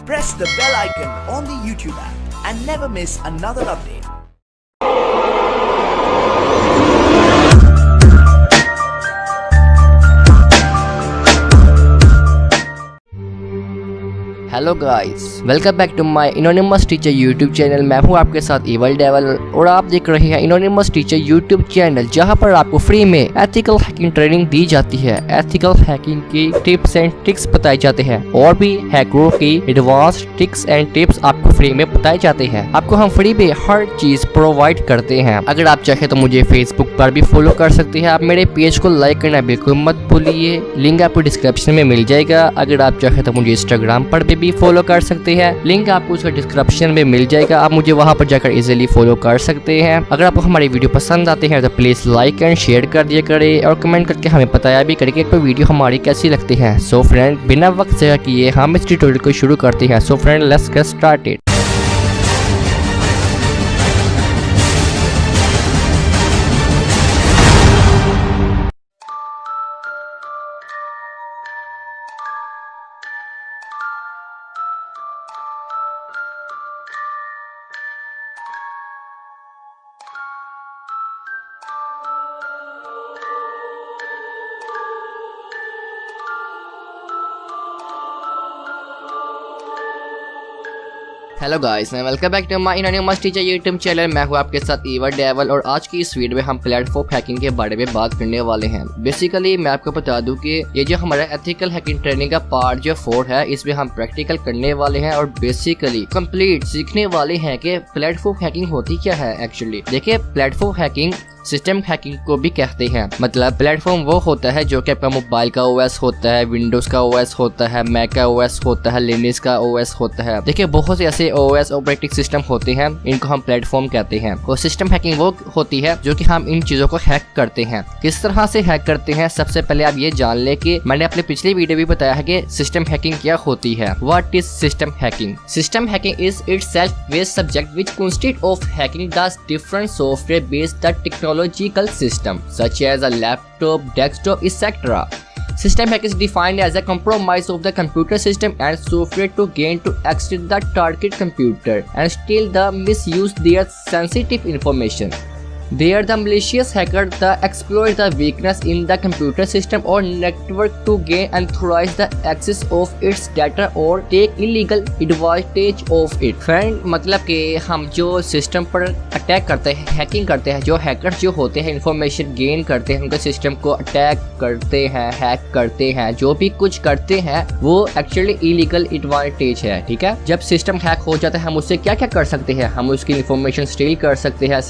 Press the bell icon on the YouTube app and never miss another update. Hello guys, welcome back to my anonymous teacher YouTube channel. मैं हूं आपके साथ evil devil और आप देख रहे हैं इनोनिमस टीचर यूट्यूब चैनल, जहां पर आपको फ्री में एथिकल हैकिंग ट्रेनिंग दी जाती है। एथिकल हैकिंग की टिप्स एंड ट्रिक्स बताए जाते हैं और भी हैकरों की एडवांस ट्रिक्स एंड टिप्स आपको फ्री में बताए जाते हैं। आपको हम फ्री में हर चीज प्रोवाइड करते हैं। अगर आप चाहे तो मुझे फेसबुक पर भी फॉलो कर सकते हैं। आप मेरे पेज को लाइक करना बिल्कुल मत भूलिए, लिंक आपको डिस्क्रिप्शन में मिल जाएगा। अगर आप चाहे तो मुझे इंस्टाग्राम पर भी फॉलो कर सकते हैं, लिंक आपको उसका डिस्क्रिप्शन में मिल जाएगा। आप मुझे वहां पर जाकर इजीली फॉलो कर सकते हैं। अगर आपको हमारी वीडियो पसंद आते हैं तो प्लीज लाइक एंड शेयर कर दिया करें और कमेंट करके हमें बताया भी करें कि आपको वीडियो हमारी कैसी लगती है। सो फ्रेंड, बिना वक्त ज़ाया किए हम इस ट्यूटोरियल को शुरू करते हैं। So friend, let's get started. Hello guys, मैं welcome back to my anonymous teacher YouTube channel. मैं हूं आपके साथ इवल डेवल और आज की इस वीडियो में हम प्लेटफॉर्म हैकिंग के बारे में बात करने वाले हैं। बेसिकली मैं आपको बता दूं कि ये जो हमारा एथिकल हैकिंग ट्रेनिंग का पार्ट जो 4 है, इसमें हम प्रैक्टिकल करने वाले हैं और बेसिकली कंप्लीट सीखने वाले हैं कि प्लेटफॉर्म हैकिंग होती क्या है। एक्चुअली देखिए, प्लेटफॉर्म हैकिंग सिस्टम हैकिंग को भी कहते हैं। मतलब प्लेटफॉर्म वो होता है जो कि आपका मोबाइल का ओएस होता है, विंडोज का ओएस होता है, मैक का ओएस होता है, लिनक्स का ओएस होता है। देखिए, बहुत से ऐसे ओएस ऑपरेटिंग सिस्टम होते हैं, इनको हम प्लेटफॉर्म कहते हैं। और सिस्टम हैकिंग वो होती है जो कि हम इन चीजों को हैक करते हैं। किस तरह से हैक करते हैं, सबसे पहले आप ये जान ले कि मैंने अपने पिछली वीडियो भी बताया है कि सिस्टम हैकिंग क्या होती है। What is system hacking? System hacking is itself way subject which consist of hacking the different software based technological system such as a laptop, desktop, etc. System hack is defined as a compromise of the computer system and software to gain to access the target computer and steal the misuse their sensitive information. They are the malicious hacker that exploit the weakness in the computer system or network to gain unauthorized the access of its data or take illegal advantage of it. Friend, मतलब कि हम जो system पर attack करते हैं, hacking करते हैं, जो हैकर्स जो होते हैं इंफॉर्मेशन गेन करते हैं, उनके सिस्टम को अटैक करते हैं, हैक करते हैं, जो भी कुछ करते हैं वो एक्चुअली इलीगल एडवांटेज है। ठीक है, जब सिस्टम हैक हो जाता है हम उससे क्या क्या कर सकते हैं? हम उसकी इंफॉर्मेशन स्टील कर सकते हैं,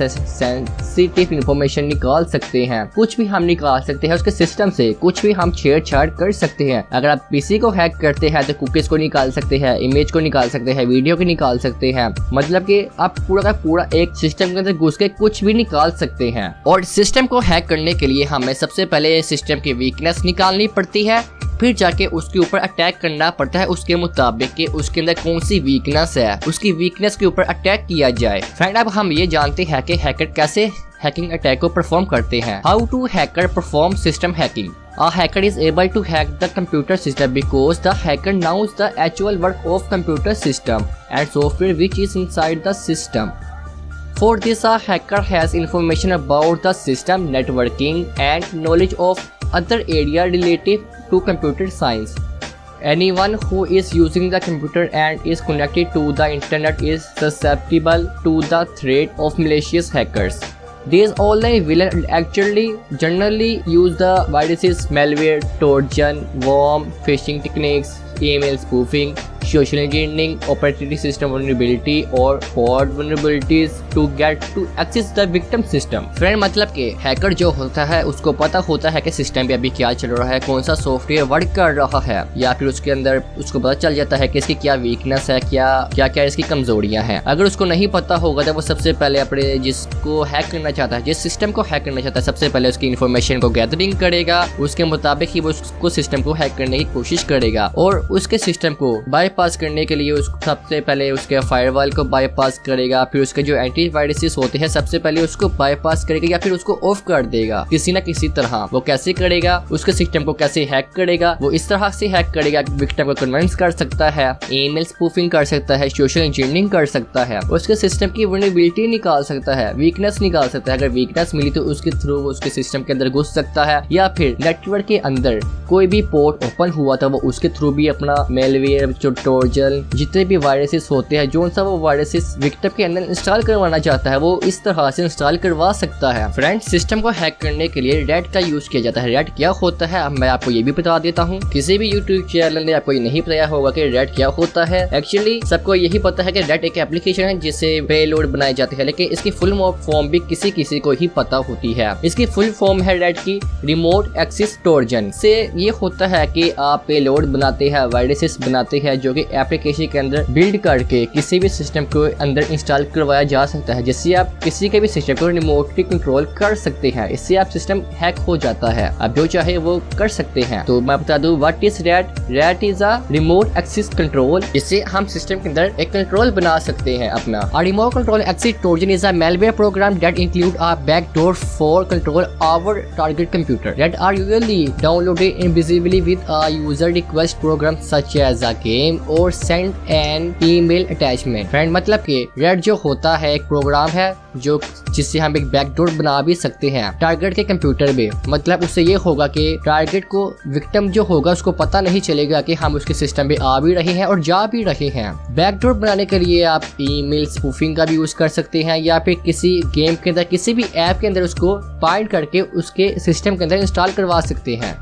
सेंसिटिव इंफॉर्मेशन निकाल सकते हैं, कुछ भी हम निकाल सकते हैं उसके सिस्टम से, कुछ भी हम छेड़छाड़ कर सकते हैं। अगर आप पीसी को हैक करते हैं तो कुकीज को निकाल सकते हैं, इमेज को निकाल सकते हैं, वीडियो को निकाल सकते हैं। मतलब कि आप पूरा का पूरा एक सिस्टम के अंदर घुस के कुछ भी निकाल सकते हैं। और सिस्टम को हैक करने के लिए हमें सबसे पहले सिस्टम की वीकनेस निकालनी पड़ती है, फिर जाके उसके ऊपर अटैक करना पड़ता है उसके मुताबिक कि उसके अंदर कौन सी वीकनेस है, उसकी वीकनेस के ऊपर अटैक किया जाए। फ्रेंड, अब हम ये जानते हैं कि हैकर कैसे हैकिंग अटैक को परफॉर्म करते हैं। How to hacker perform system hacking? A hacker is able to hack the computer system because the hacker knows the actual work of computer system and software which is inside the system. For this, a hacker has information about the system, networking, and knowledge of other area related to computer science. Anyone who is using the computer and is connected to the internet is susceptible to the threat of malicious hackers. These online villains actually generally use the viruses, malware, Trojan, worm, phishing techniques, email spoofing, social engineering, operating system vulnerability or code vulnerabilities to get to access the victim system. Friend, मतलब कि hacker जो होता है उसको पता होता है कि सिस्टम पे अभी क्या चल रहा है, कौन सा सॉफ्टवेयर वर्क कर रहा है, या फिर उसके अंदर उसको पता चल जाता है कि इसकी क्या वीकनेस है, क्या क्या क्या इसकी कमजोरियां हैं। अगर उसको नहीं पता होगा तो वो सबसे पहले अपने जिसको हैक करना करना चाहता है, जिस सिस्टम को हैक करना चाहता है, सबसे पहले उसकी इन्फॉर्मेशन को गैदरिंग करेगा, उसके मुताबिक ही वो उसको सिस्टम को हैक करने की कोशिश करेगा और उसके सिस्टम को बाईपास करने के लिए सबसे पहले उसके फायरवॉल को बाईपास करेगा, फिर उसके जो एंटीवायरसेस होते हैं सबसे पहले उसको बाईपास करेगा या फिर उसको ऑफ कर देगा किसी न किसी तरह। वो कैसे करेगा, उसके सिस्टम को कैसे हैक करेगा, वो इस तरह से हैक करेगा कि विक्टिम को कन्विंस कर सकता है, ईमेल स्पूफिंग कर सकता है, सोशल इंजीनियरिंग कर सकता है, उसके सिस्टम की वल्नरेबिलिटी निकाल सकता है, वीकनेस निकाल सकता है। अगर वीकनेस मिली तो उसके थ्रू उसके सिस्टम के अंदर घुस सकता है या फिर नेटवर्क के अंदर कोई भी पोर्ट ओपन हुआ था वो उसके थ्रू भी अपना मेलवेयर, ट्रोजन, जितने भी वायरसेस होते हैं, जो सा वो वायरसेस विक्टिम के अंदर इंस्टॉल करवाना चाहता है वो इस तरह से इंस्टॉल करवा सकता है। फ्रेंड्स, सिस्टम को हैक करने के लिए रैट का यूज किया जाता है। रैट क्या होता है अब मैं आपको ये भी बता देता हूँ। किसी भी यूट्यूब चैनल ने आपको ये नहीं बताया होगा कि रैट क्या होता है। एक्चुअली सबको यही पता है कि रैट एक एप्लीकेशन है जिससे पेलोड बनाए जाते हैं, लेकिन इसकी फुल फॉर्म भी किसी को ही पता होती है। इसकी फुल फॉर्म है रैट की रिमोट एक्सेस ट्रोजन। से ये होता है कि आप पेलोड बनाते हैं, वायरसेस बनाते हैं जो कि एप्लीकेशन के अंदर बिल्ड करके किसी भी सिस्टम को अंदर इंस्टॉल करवाया जा सकता है, जिससे आप किसी के भी सिस्टम को रिमोटली कंट्रोल कर सकते हैं। इससे आप सिस्टम हैक हो जाता है, आप जो चाहे वो कर सकते हैं। तो मैं बता दूं what is RAT. RAT is a remote access control, जिससे हम सिस्टम के अंदर एक कंट्रोल बना सकते हैं अपना। A remote control access trojan is a malware program that include a backdoor for control our target computer that are usually downloaded invisibly with a user request program such as a game or send an email attachment। Friend, मतलब कि rat जो होता है एक programme है जो जिससे हम एक बैकडोर बना भी सकते हैं टारगेट के कंप्यूटर में। मतलब उससे ये होगा कि टारगेट को विक्टिम जो होगा उसको पता नहीं चलेगा कि हम उसके सिस्टम में आ भी रहे हैं और जा भी रहे हैं। बैकडोर बनाने के लिए आप ईमेल स्पूफिंग का भी यूज कर सकते हैं या फिर किसी गेम के अंदर, किसी भी ऐप के अंदर उसको बाइंड करके उसके सिस्टम के अंदर इंस्टॉल करवा सकते हैं।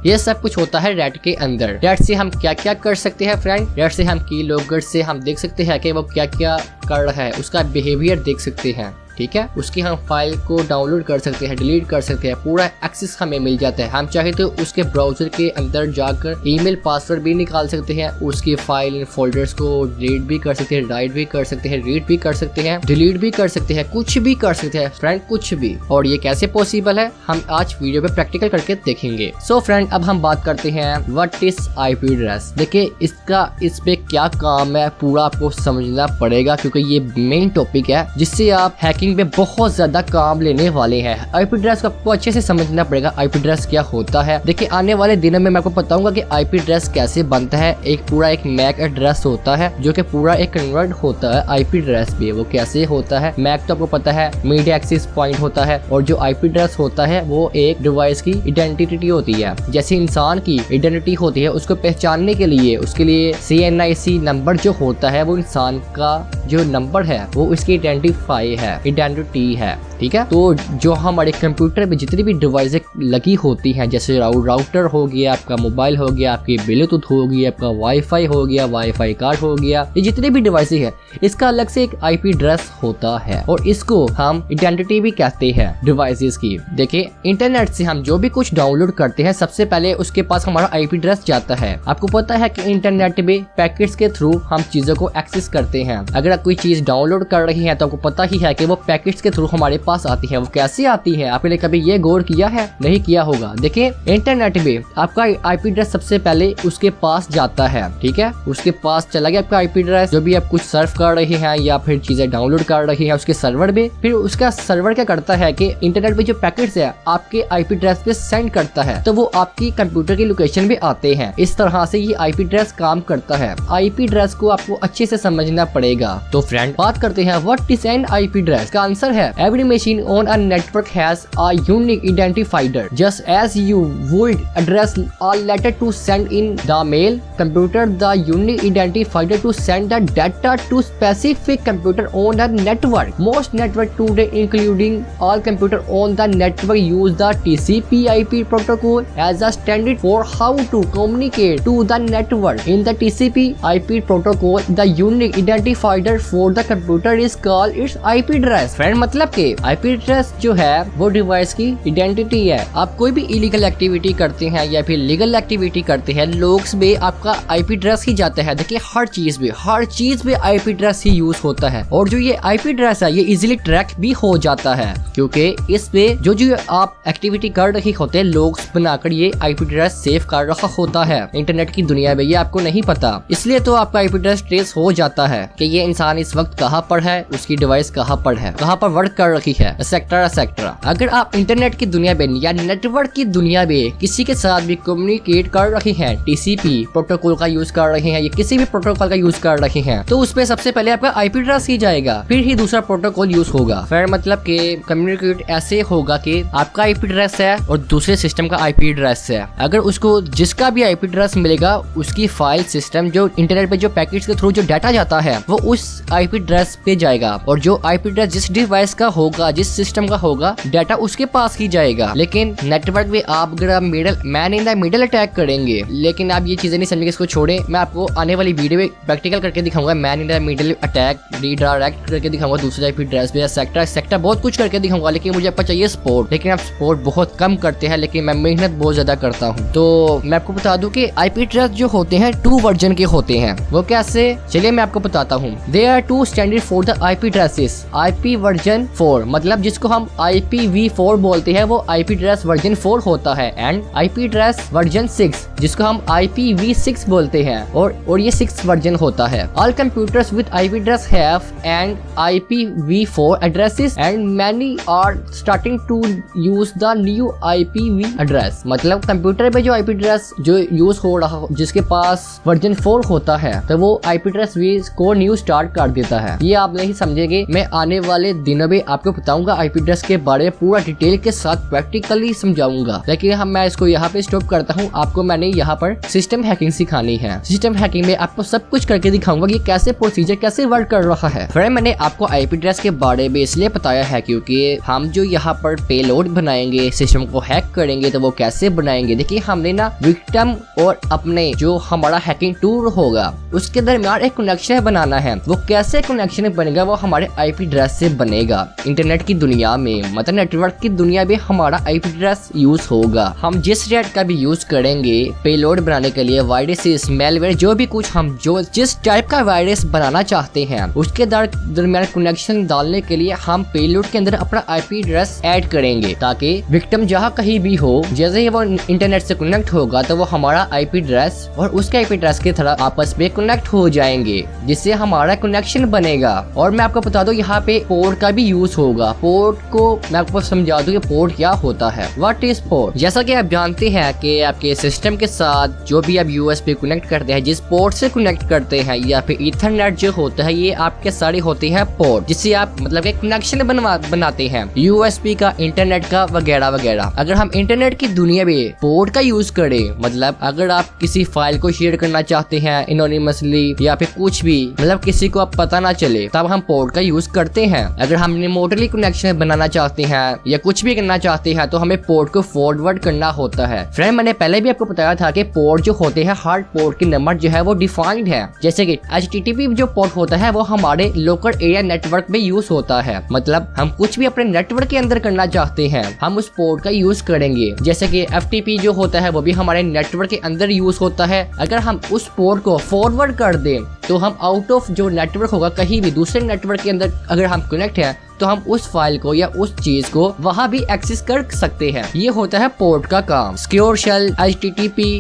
ये सब कुछ होता है रैट के अंदर। रैट से हम क्या क्या कर सकते हैं फ्रेंड? रैट से हम की लॉगर से हम देख सकते हैं कि वो क्या क्या कर रहा है, उसका बिहेवियर देख सकते हैं। ठीक है, उसकी हम फाइल को डाउनलोड कर सकते हैं, डिलीट कर सकते हैं, पूरा एक्सेस हमें मिल जाता है। हम चाहे तो उसके ब्राउजर के अंदर जाकर ईमेल पासवर्ड भी निकाल सकते हैं, उसकी फाइल फोल्डर्स को रीड भी कर सकते हैं, राइट भी कर सकते हैं, रीड भी कर सकते हैं, डिलीट भी कर सकते हैं, कुछ भी कर सकते हैं फ्रेंड, कुछ भी। और ये कैसे पॉसिबल है हम आज वीडियो पे प्रैक्टिकल करके देखेंगे। सो फ्रेंड, अब हम बात करते हैं व्हाट इज आईपी एड्रेस। देखिए इसका इस पे क्या काम है पूरा आपको समझना पड़ेगा, क्योंकि ये मेन टॉपिक है जिससे आप हैकिंग में बहुत ज्यादा काम लेने वाले हैं। आईपी एड्रेस को आपको अच्छे से समझना पड़ेगा। आईपी एड्रेस क्या होता है, देखिए आने वाले दिनों में मैं आपको बताऊंगा कि आईपी एड्रेस कैसे बनता है। एक पूरा एक मैक एड्रेस होता है जो कि पूरा एक कन्वर्ट होता है आईपी एड्रेस पे। वो कैसे होता है, मैक तो आपको पता है मीडिया एक्सेस पॉइंट होता है, और जो आईपी एड्रेस होता है वो एक डिवाइस की आइडेंटिटी होती है। जैसे इंसान की आइडेंटिटी होती है, उसको पहचानने के लिए उसके लिए CNIC नंबर जो होता है वो इंसान का जो नंबर है वो उसकी आइडेंटिफाई है, आइडेंटिटी है। ठीक है, तो जो हमारे कंप्यूटर में जितनी भी डिवाइसें लगी होती हैं, जैसे राउटर हो गया, आपका मोबाइल हो गया, आपकी ब्लूटूथ हो गया, आपका वाईफाई हो गया, वाईफाई कार्ड हो गया, ये जितनी भी डिवाइसें हैं इसका अलग से एक आईपी एड्रेस होता है और इसको हम आइडेंटिटी भी कहते हैं डिवाइसेस की। देखिए इंटरनेट से हम जो भी कुछ डाउनलोड करते हैं सबसे पहले उसके पास हमारा आईपी एड्रेस जाता है। आपको पता है कि इंटरनेट में पैकेट्स के थ्रू हम चीजों को एक्सेस करते हैं। अगर आप कोई चीज डाउनलोड कर रही है तो आपको पता ही है कि वो पैकेट्स के थ्रू हमारे पास आती है। वो कैसे आती है, आपने कभी ये गौर किया है? नहीं किया होगा। देखिए इंटरनेट में आपका आईपी एड्रेस सबसे पहले उसके पास जाता है। ठीक है, उसके पास चला गया आपका आईपी एड्रेस, जो भी आप कुछ सर्फ कर रहे हैं या फिर चीजें डाउनलोड कर रही है उसके सर्वर में। फिर उसका सर्वर क्या करता है कि इंटरनेट में जो पैकेट्स है आपके आईपी एड्रेस पे सेंड करता है, तो वो आपकी कंप्यूटर की लोकेशन पे आते हैं। इस तरह से ये आईपी एड्रेस काम करता है। आईपी एड्रेस को आपको अच्छे से समझना पड़ेगा। तो फ्रेंड बात करते हैं what is an IP address. का आंसर है every machine on a network has a unique identifier. Just as you would address a letter to send in the mail computer, the unique identifier to send the data to specific computer on the network. Most network today, including all computer on the network, use the TCP/IP protocol as a standard for how to communicate to the network. In the TCP/IP protocol, the unique identifier for the computer is called its IP address. Friend, मतलब के IP address जो है वो device की identity है। आप कोई भी इलीगल एक्टिविटी करते हैं या फिर लीगल एक्टिविटी करते हैं, लोग्स में आपका आईपी एड्रेस ही जाता है। देखिए हर चीज में आईपी एड्रेस ही यूज होता है, और जो ये आईपी एड्रेस है ये इजीली ट्रैक भी हो जाता है, क्योंकि इसमें जो आप एक्टिविटी कर रहे होते हैं लोग्स बनाकर ये आईपी एड्रेस सेव कर रखा होता है इंटरनेट की दुनिया में। ये आपको नहीं पता, इसलिए तो आपका आईपी एड्रेस ट्रेस हो जाता है कि ये इंसान इस वक्त कहाँ पर है, उसकी डिवाइस कहाँ पर है, कहाँ पर वर्क कर रही है, एक्सेट्रा। अगर आप इंटरनेट की दुनिया में या नेटवर्क की दुनिया में किसी के साथ भी कम्युनिकेट कर रहे हैं, टीसीपी प्रोटोकॉल का यूज कर रहे हैं या किसी भी प्रोटोकॉल का यूज कर रहे हैं, तो उसपे सबसे पहले आपका आईपी एड्रेस ही जाएगा, फिर ही दूसरा प्रोटोकॉल यूज होगा। फिर मतलब कि कम्युनिकेट ऐसे होगा कि आपका आईपी एड्रेस है और दूसरे सिस्टम का आईपी एड्रेस है। अगर उसको जिसका भी आईपी एड्रेस मिलेगा, उसकी फाइल सिस्टम जो इंटरनेट पे जो पैकेट्स के थ्रू जो डाटा जाता है वो उस आईपी एड्रेस पे जाएगा, और जो आईपी एड्रेस जिस डिवाइस का होगा, जिस सिस्टम का होगा, डाटा उसके पास ही जाएगा। लेकिन नेटवर्क में आप अगर man in the middle attack करेंगे, लेकिन आप ये चीजें नहीं समझेंगे, इसको छोड़े। मैं आपको आने वाली वीडियो में प्रैक्टिकल करके दिखाऊंगा, man in the middle attack, redirect करके दिखाऊंगा दूसरे आईपी एड्रेस पे, सेक्टर बहुत कुछ करके दिखाऊंगा। लेकिन मुझे आपको चाहिए सपोर्ट, लेकिन आप सपोर्ट बहुत कम करते हैं, लेकिन मैं मेहनत बहुत ज्यादा करता हूँ। तो मैं आपको बता दूं कि आईपी एड्रेस जो होते हैं 2 वर्जन के होते हैं। वो कैसे, चलिए मैं आपको बताता हूँ। There are 2 standard for the IP addresses. IP version 4 मतलब जिसको हम IPv4 बोलते हैं वो IP एड्रेस वर्जन 4 होता है, एंड IP एड्रेस वर्जन 6 जिसको हम IPv6 बोलते हैं, और ये 6 वर्जन होता है। All computers with IP address have an IPv4 addresses and many are starting to use the new IPv address। मतलब कंप्यूटर पे जो IP एड्रेस जो यूज हो रहा, जिसके पास वर्जन 4 होता है, तो वो IP एड्रेस को न्यू स्टार्ट कर देता है। ये आप नहीं समझेंगे, मैं आने वाले दिनों में आपको बताऊंगा IP एड्रेस के बारे में पूरा डिटेल के साथ प्रैक्टिकली समझाऊंगा। लेकिन मैं इसको यहाँ पे स्टॉप करता हूँ। आपको मैंने यहाँ पर सिस्टम हैकिंग सिखानी है। सिस्टम हैकिंग में आपको सब कुछ करके दिखाऊंगा कि कैसे प्रोसीजर कैसे वर्क कर रहा है। फिर मैंने आपको IP एड्रेस के बारे में इसलिए बताया है क्योंकि हम जो यहाँ पर पेलोड बनाएंगे, सिस्टम को हैक करेंगे, तो वो कैसे बनाएंगे। देखिए हमने ना विक्टिम और अपने जो हमारा हैकिंग टूल होगा उसके दरमियान एक कनेक्शन बनाना है। वो कैसे कनेक्शन बनेगा, वो हमारे आईपी एड्रेस से बनेगा। इंटरनेट की दुनिया में मतलब नेटवर्क की दुनिया में हमारा आईपी एड्रेस यूज होगा। हम जिस रेट का भी यूज करेंगे पेलोड बनाने के लिए, वायरसेस, मेलवेयर, जो भी कुछ हम जो जिस टाइप का वायरस बनाना चाहते हैं, उसके दरमियान कनेक्शन डालने के लिए हम पेलोड के अंदर अपना आईपी एड्रेस ऐड करेंगे, ताकि विक्टिम जहाँ कहीं भी हो, जैसे ही वो इंटरनेट से कनेक्ट होगा तो वो हमारा आईपी एड्रेस और उसके आईपी एड्रेस की तरह आपस में कनेक्ट हो जाएंगे, जिससे हमारा कनेक्शन बनेगा। और मैं आपको बता दूं यहाँ पे पोर्ट का भी यूज होगा। पोर्ट को मैं आपको समझा दूं कि पोर्ट क्या होता है। What is port? जैसा कि आप जानते हैं कि आपके सिस्टम के साथ जो भी आप यूएसबी कनेक्ट करते हैं, जिस पोर्ट से कनेक्ट करते हैं, या फिर ईथरनेट जो होता है, ये आपके सारे होते हैं पोर्ट, जिससे आप मतलब एक कनेक्शन बनाते हैं यूएसबी का, इंटरनेट का, वगैरह वगैरह। अगर हम इंटरनेट की दुनिया में पोर्ट का यूज करें, मतलब अगर आप किसी फाइल को शेयर करना चाहते हैं एनोनिमसली या फिर कुछ भी, मतलब किसी को अब पता ना चले, तब हम पोर्ट का यूज करते हैं। अगर हम रिमोटली कनेक्शन बनाना चाहते हैं या कुछ भी करना चाहते हैं, तो हमें पोर्ट को फॉरवर्ड करना होता है। फ्रेंड, मैंने पहले भी आपको बताया था कि पोर्ट जो होते हैं, हार्ड पोर्ट के नंबर जो है वो डिफाइंड है। जैसे कि HTTP जो पोर्ट होता है वो हमारे लोकल एरिया नेटवर्क में यूज होता है। मतलब हम कुछ भी अपने नेटवर्क के अंदर करना चाहते हैं, हम उस पोर्ट का यूज करेंगे। जैसे कि FTP जो होता है वो भी हमारे नेटवर्क के अंदर यूज होता है। अगर हम उस पोर्ट को फॉरवर्ड कर दें, तो हम आउट ऑफ जो नेटवर्क होगा, कहीं भी दूसरे नेटवर्क के अंदर अगर हम कनेक्ट हैं, तो हम उस फाइल को या उस चीज को वहां भी एक्सेस कर सकते हैं। ये होता है पोर्ट का काम। सिक्योर शेल, HTTP,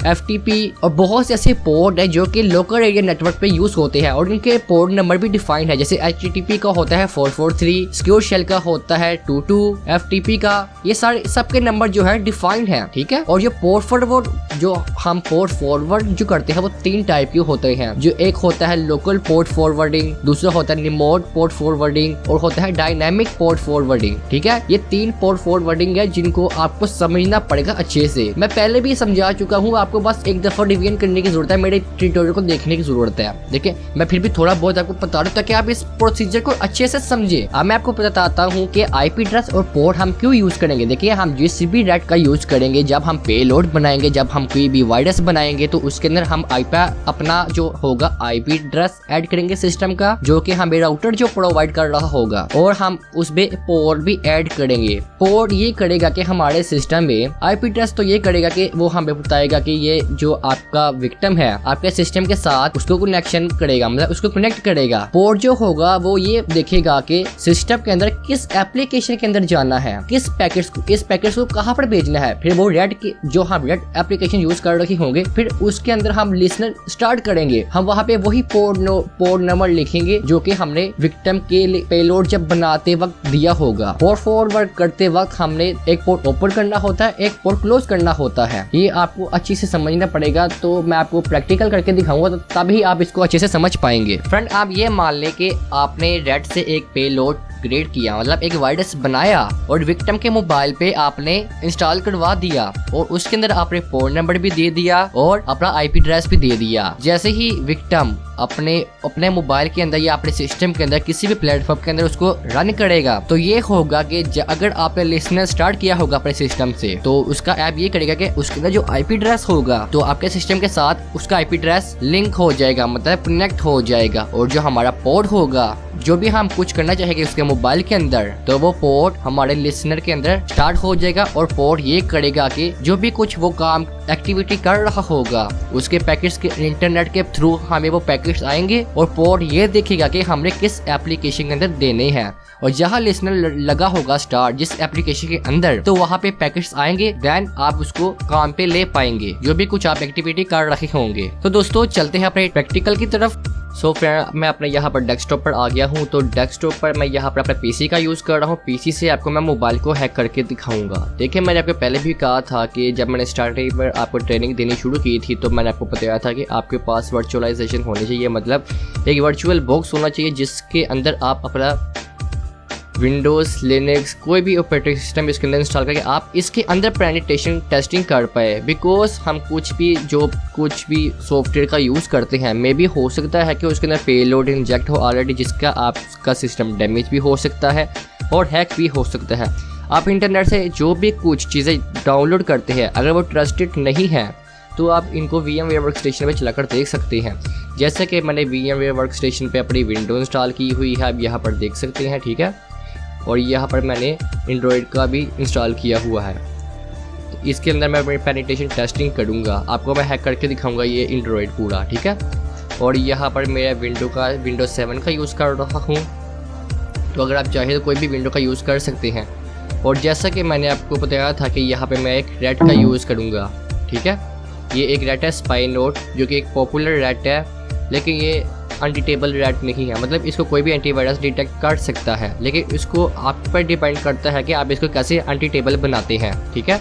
FTP और बहुत से ऐसे पोर्ट है जो कि लोकल एरिया नेटवर्क पे यूज होते हैं, और इनके पोर्ट नंबर भी डिफाइंड है। जैसे HTTP का होता है 443, सिक्योर शेल का होता है 22, FTP का, ये सारे सबके नंबर जो है डिफाइंड है, ठीक है। और ये पोर्ट फॉरवर्ड जो हम पोर्ट फॉरवर्ड जो करते हैं वो 3 टाइप के होते हैं। जो एक होता है लोकल पोर्ट फॉरवर्डिंग, दूसरा होता है रिमोट पोर्ट फॉरवर्डिंग, और होता है डायनामिक पोर्ट फॉरवर्डिंग, ठीक है। ये 3 पोर्ट फॉरवर्डिंग है जिनको आपको समझना पड़ेगा अच्छे से। मैं पहले भी समझा चुका हूँ आपको बस एक दफ़ा रिवीजन करने की ज़रूरत है, मेरे ट्यूटोरियल को देखने की ज़रूरत है। देखिए मैं फिर भी थोड़ा बहुत आपको बता रहा हूँ ताकि आप इस प्रोसीजर को अच्छे से समझे। अब मैं आपको बताता हूँ कि IP एड्रेस और पोर्ट हम क्यों यूज़ करेंगे। देखिए हम GCP RED का यूज़ करेंगे जब हम पेलोड बनाएंगे, जब हम कोई भी वायरस बनाएंगे तो उसके अंदर हम अपना जो होगा IP एड्रेस ऐड करेंगे सिस्टम का, जो कि हमें राउटर जो प्रोवाइड कर रहा होगा, और हम उसमें पोर्ट भी ऐड करेंगे। पोर्ट ये करेगा कि हमारे सिस्टम में, IP एड्रेस तो ये करेगा कि वो हमें बताएगा कि ये जो आपका विक्टिम है आपके सिस्टम के साथ उसको कनेक्शन करेगा, मतलब उसको कनेक्ट करेगा। पोर्ट जो होगा वो ये देखेगा कि सिस्टम के अंदर किस एप्लीकेशन के अंदर जाना है, किस पैकेट्स को कहाँ पर भेजना है। फिर वो रेड की जो हम रेड एप्लीकेशन यूज कर रहे होंगे, फिर उसके अंदर हम लिसनर स्टार्ट करेंगे। हम वहाँ पे वही पोर्ट नंबर लिखेंगे जो कि हमने विक्टिम के पेलोड जब बनाते वक्त दिया होगा। पोर्ट फॉरवर्ड करते वक्त हमने एक पोर्ट ओपन करना होता है, एक पोर्ट क्लोज करना होता है। ये आपको अच्छी से समझना पड़ेगा, तो मैं आपको प्रैक्टिकल करके दिखाऊंगा, तो तभी आप इसको अच्छे से समझ पाएंगे। फ्रेंड आप ये मान लें कि आपने रेड से एक पेलोड क्रिएट किया, मतलब एक वायरस बनाया और विक्टिम के मोबाइल पे आपने इंस्टॉल करवा दिया, और उसके अंदर आपने पोर्ट नंबर भी दे दिया और अपना IP एड्रेस भी दे दिया। जैसे ही विक्टिम अपने मोबाइल के अंदर या अपने सिस्टम के अंदर किसी भी प्लेटफॉर्म के अंदर उसको रन करेगा, तो ये होगा कि अगर आपने लिसनर स्टार्ट किया होगा अपने सिस्टम से, तो उसका ऐप ये करेगा कि उसके अंदर जो IP एड्रेस होगा तो आपके सिस्टम के साथ उसका IP एड्रेस लिंक हो जाएगा, मतलब कनेक्ट हो जाएगा। और जो हमारा पोर्ट होगा, जो भी हम कुछ करना चाहेंगे उसके मोबाइल के अंदर, तो वो पोर्ट हमारे लिसनर के अंदर स्टार्ट हो जाएगा। और पोर्ट ये करेगा कि जो भी कुछ वो काम एक्टिविटी कर रहा होगा उसके पैकेट्स के इंटरनेट के थ्रू हमें वो पैकेट्स आएंगे, और पोर्ट ये देखेगा कि हमने किस एप्लीकेशन के अंदर देने हैं, और जहाँ लिसनर लगा होगा स्टार्ट जिस एप्लीकेशन के अंदर, तो वहाँ पे पैकेट्स आएंगे। देन आप उसको काम पे ले पाएंगे जो भी कुछ आप एक्टिविटी कर रहे होंगे। तो दोस्तों चलते हैं अपने प्रैक्टिकल की तरफ। सो फ्रेंड मैं अपने यहाँ पर डेस्कटॉप पर आ गया हूँ। तो डेस्कटॉप पर मैं यहाँ पर अपने PC का यूज़ कर रहा हूँ। PC से आपको मैं मोबाइल को हैक करके दिखाऊंगा। देखिए मैंने आपको पहले भी कहा था कि जब मैंने स्टार्टिंग पर आपको ट्रेनिंग देनी शुरू की थी, तो मैंने आपको बताया था कि आपके पास वर्चुअलाइजेशन होनी चाहिए, मतलब एक वर्चुअल बॉक्स होना चाहिए जिसके अंदर आप अपना विंडोज़, लिनक्स, कोई भी ऑपरेटिंग सिस्टम इसके अंदर इंस्टॉल करके आप इसके अंदर पेनिट्रेशन टेस्टिंग कर पाए। बिकॉज हम कुछ भी सॉफ्टवेयर का यूज़ करते हैं, मे भी हो सकता है कि उसके अंदर पेलोड इंजेक्ट हो ऑलरेडी, जिसका आपका सिस्टम डैमेज भी हो सकता है और हैक भी हो सकता है। आप इंटरनेट से जो भी कुछ चीज़ें डाउनलोड करते हैं, अगर वो ट्रस्टेड नहीं है तो आप इनको VMware वर्कस्टेशन में चलाकर देख सकते हैं। जैसे कि मैंने VMware वर्कस्टेशन पे अपनी विंडो इंस्टॉल की हुई है, आप यहाँ पर देख सकते हैं, ठीक है। और यहाँ पर मैंने एंड्रॉयड का भी इंस्टॉल किया हुआ है। तो इसके अंदर मैं पेनिट्रेशन टेस्टिंग करूँगा, आपको मैं हैक करके दिखाऊंगा ये एंड्रॉयड पूरा, ठीक है। और यहाँ पर मैं विंडोज 7 का यूज़ कर रहा हूँ, तो अगर आप चाहें तो कोई भी विंडो का यूज़ कर सकते हैं। और जैसा कि मैंने आपको बताया था कि यहाँ पर मैं एक रेड का यूज़ करूँगा, ठीक है। ये एक रेड है स्पाइनोट, जो कि एक पॉपुलर रेड है, लेकिन ये अनडिटेबल रेड नहीं है, मतलब इसको कोई भी एंटीवायरस डिटेक्ट कर सकता है, लेकिन इसको आप पर डिपेंड करता है कि आप इसको कैसे अनडिटेबल बनाते हैं, ठीक है।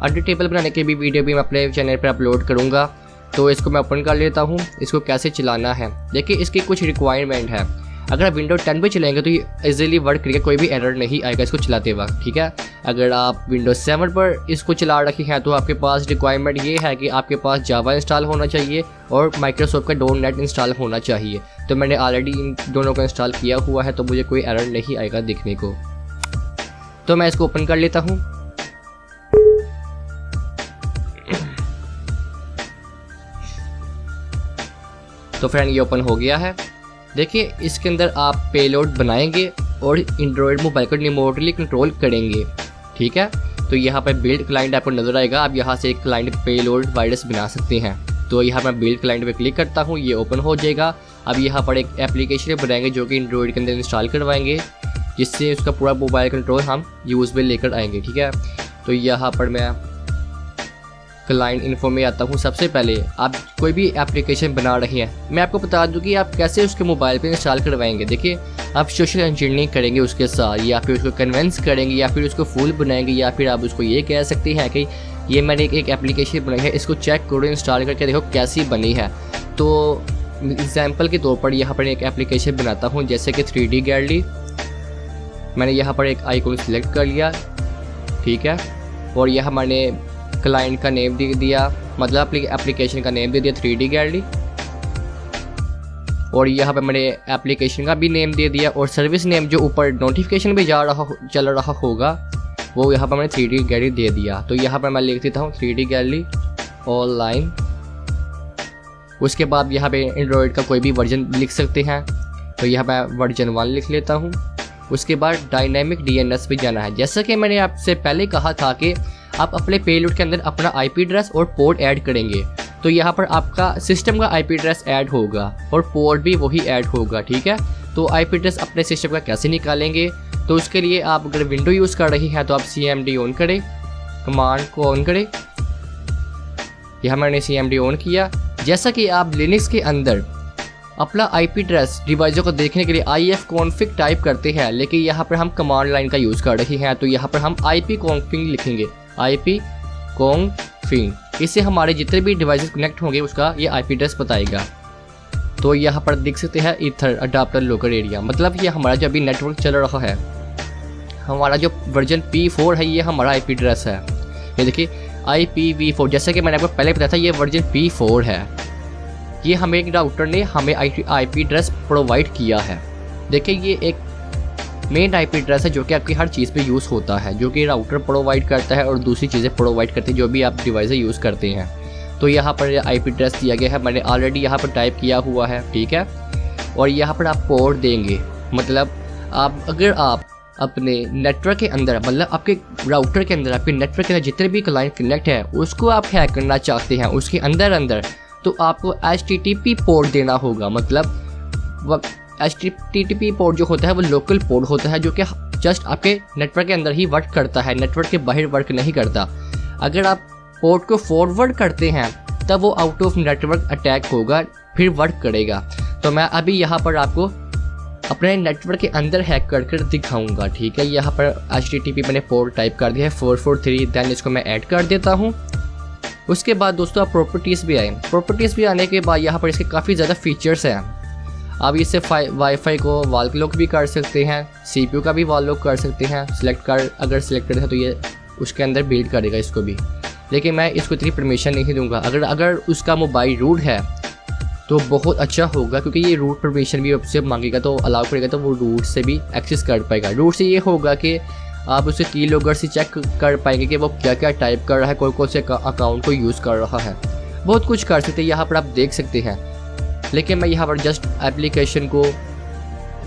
अनडिटेबल बनाने की भी वीडियो भी मैं अपने चैनल पर अपलोड करूँगा। तो इसको मैं ओपन कर लेता हूँ, इसको कैसे चलाना है। देखिए इसकी कुछ रिक्वायरमेंट है। अगर आप विंडो 10 पे चलाएंगे तो ये इजीली वर्क करेगा, कोई भी एरर नहीं आएगा इसको चलाते वक्त, ठीक है। अगर आप विंडोज 7 पर इसको चला रखे हैं तो आपके पास रिक्वायरमेंट ये है कि आपके पास जावा इंस्टॉल होना चाहिए और माइक्रोसॉफ्ट का .NET इंस्टॉल होना चाहिए। तो मैंने ऑलरेडी इन दोनों को इंस्टॉल किया हुआ है, तो मुझे कोई एरर नहीं आएगा दिखने को। तो मैं इसको ओपन कर लेता हूँ। तो फ्रेंड ये ओपन हो गया है। देखिए इसके अंदर आप पेलोड बनाएंगे और एंड्रॉयड मोबाइल को रिमोटली कंट्रोल करेंगे, ठीक है। तो यहाँ पर बिल्ड क्लाइंट आपको नज़र आएगा, आप यहाँ से एक क्लाइंट पेलोड वायरस बना सकते हैं। तो यहाँ मैं बिल्ड क्लाइंट पे क्लिक करता हूँ, ये ओपन हो जाएगा। अब यहाँ पर एक एप्लीकेशन बनाएंगे जो कि एंड्रॉयड के अंदर इंस्टॉल करवाएंगे, जिससे उसका पूरा मोबाइल कंट्रोल हम यूज़ में लेकर आएंगे, ठीक है। तो यहाँ पर मैं क्लाइंट इन्फो में आता हूँ। सबसे पहले आप कोई भी एप्लीकेशन बना रहे हैं, मैं आपको बता दूँ कि आप कैसे उसके मोबाइल पे इंस्टॉल करवाएंगे। देखिए आप सोशल इंजीनियरिंग करेंगे उसके साथ, या फिर उसको कन्विंस करेंगे, या फिर उसको फुल बनाएंगे, या फिर आप उसको ये कह सकते हैं कि ये मैंने एक एप्लीकेशन बनाई है, इसको चेक करो, इंस्टॉल करके देखो कैसी बनी है। तो एग्जाम्पल के तौर पर यहाँ पर एक एप्लीकेशन बनाता हूँ, जैसे कि 3D गैलरी। मैंने यहाँ पर एक आइकॉन सिलेक्ट कर लिया, ठीक है। और यहाँ मैंने क्लाइंट का नेम दे दिया, मतलब एप्लीकेशन का नेम दे दिया 3D गैलरी, और यहाँ पे मैंने एप्लीकेशन का भी नेम दे दिया, और सर्विस नेम जो ऊपर नोटिफिकेशन भी चल रहा होगा वो यहाँ पर मैंने 3D गैलरी दे दिया। तो यहाँ पर मैं लिख देता हूँ 3D गैलरी ऑनलाइन। उसके बाद यहाँ पे एंड्रॉयड का कोई भी वर्जन लिख सकते हैं, तो यहाँ पर वर्जन 1 लिख लेता हूँ। उसके बाद डायनेमिक DNS पे जाना है। जैसा कि मैंने आपसे पहले कहा था कि आप अपने पेलोड के अंदर अपना IP एड्रेस और पोर्ट ऐड करेंगे, तो यहाँ पर आपका सिस्टम का IP एड्रेस ऐड होगा और पोर्ट भी वही ऐड होगा, ठीक है। तो IP एड्रेस अपने सिस्टम का कैसे निकालेंगे, तो उसके लिए आप अगर विंडो यूज़ कर रही हैं तो आप CMD ऑन करें, कमांड को ऑन करें। यहाँ मैंने CMD ऑन किया। जैसा कि आप लिनक्स के अंदर अपना IP एड्रेस डिवाइसों को देखने के लिए ifconfig टाइप करते हैं, लेकिन यहाँ पर हम कमांड लाइन का यूज़ कर रहे हैं, तो यहाँ पर हम ipconfig लिखेंगे, ipconfig। इससे हमारे जितने भी डिवाइसेस कनेक्ट होंगे उसका ये IP एड्रेस बताएगा। तो यहाँ पर देख सकते हैं ईथर अडाप्टर लोकल एरिया, मतलब ये हमारा जो अभी नेटवर्क चल रहा है, हमारा जो वर्जन P4 है ये हमारा IP एड्रेस है। ये देखिए IPv4, जैसा कि मैंने आपको पहले बताया था ये वर्जन P4 है। ये हमें एक राउटर ने हमें IP एड्रेस प्रोवाइड किया है। देखिए ये एक मेन IP एड्रेस है जो कि आपकी हर चीज़ पे यूज़ होता है, जो कि राउटर प्रोवाइड करता है और दूसरी चीज़ें प्रोवाइड करती है जो भी आप डिवाइस यूज़ करते हैं। तो यहाँ पर IP एड्रेस दिया गया है, मैंने ऑलरेडी यहाँ पर टाइप किया हुआ है, ठीक है। और यहाँ पर आप पोर्ट देंगे, मतलब अगर आप अपने नेटवर्क के अंदर, मतलब आपके राउटर के अंदर, आपके नेटवर्क के अंदर जितने भी क्लाइंट कनेक्ट है उसको आप हैक करना चाहते हैं उसके अंदर तो आपको HTTP पोर्ट देना होगा। मतलब HTTP पोर्ट जो होता है वो लोकल पोर्ट होता है, जो कि जस्ट आपके नेटवर्क के अंदर ही वर्क करता है, नेटवर्क के बाहर वर्क नहीं करता। अगर आप पोर्ट को फॉरवर्ड करते हैं तब वो आउट ऑफ नेटवर्क अटैक होगा, फिर वर्क करेगा। तो मैं अभी यहाँ पर आपको अपने नेटवर्क के अंदर हैक कर दिखाऊंगा, ठीक है। यहाँ पर HTTP मैंने पोर्ट टाइप कर दिया है 443, देन इसको मैं ऐड कर देता हूँ। उसके बाद दोस्तों आप प्रॉपर्टीज़ भी आए। प्रॉपर्टीज़ भी आने के बाद यहाँ पर इसके काफ़ी ज़्यादा फीचर्स हैं। आप इससे वाईफाई को वॉल लॉक भी कर सकते हैं, CPU का भी वॉल लॉक कर सकते हैं। अगर सिलेक्ट करते हैं तो ये उसके अंदर बिल्ड करेगा इसको भी, लेकिन मैं इसको इतनी परमिशन नहीं दूंगा। अगर उसका मोबाइल रूट है तो बहुत अच्छा होगा, क्योंकि ये रूट परमिशन भी आपसे मांगेगा, तो अलाउ करेगा तो वो रूट से भी एक्सेस कर पाएगा। रूट से ये होगा कि आप उसे कीलॉगर से चेक कर पाएंगे कि वो क्या क्या टाइप कर रहा है, कौन से अकाउंट को यूज़ कर रहा है, बहुत कुछ कर सकते हैं। यहाँ पर आप देख सकते हैं, लेकिन मैं यहाँ पर जस्ट एप्लीकेशन को,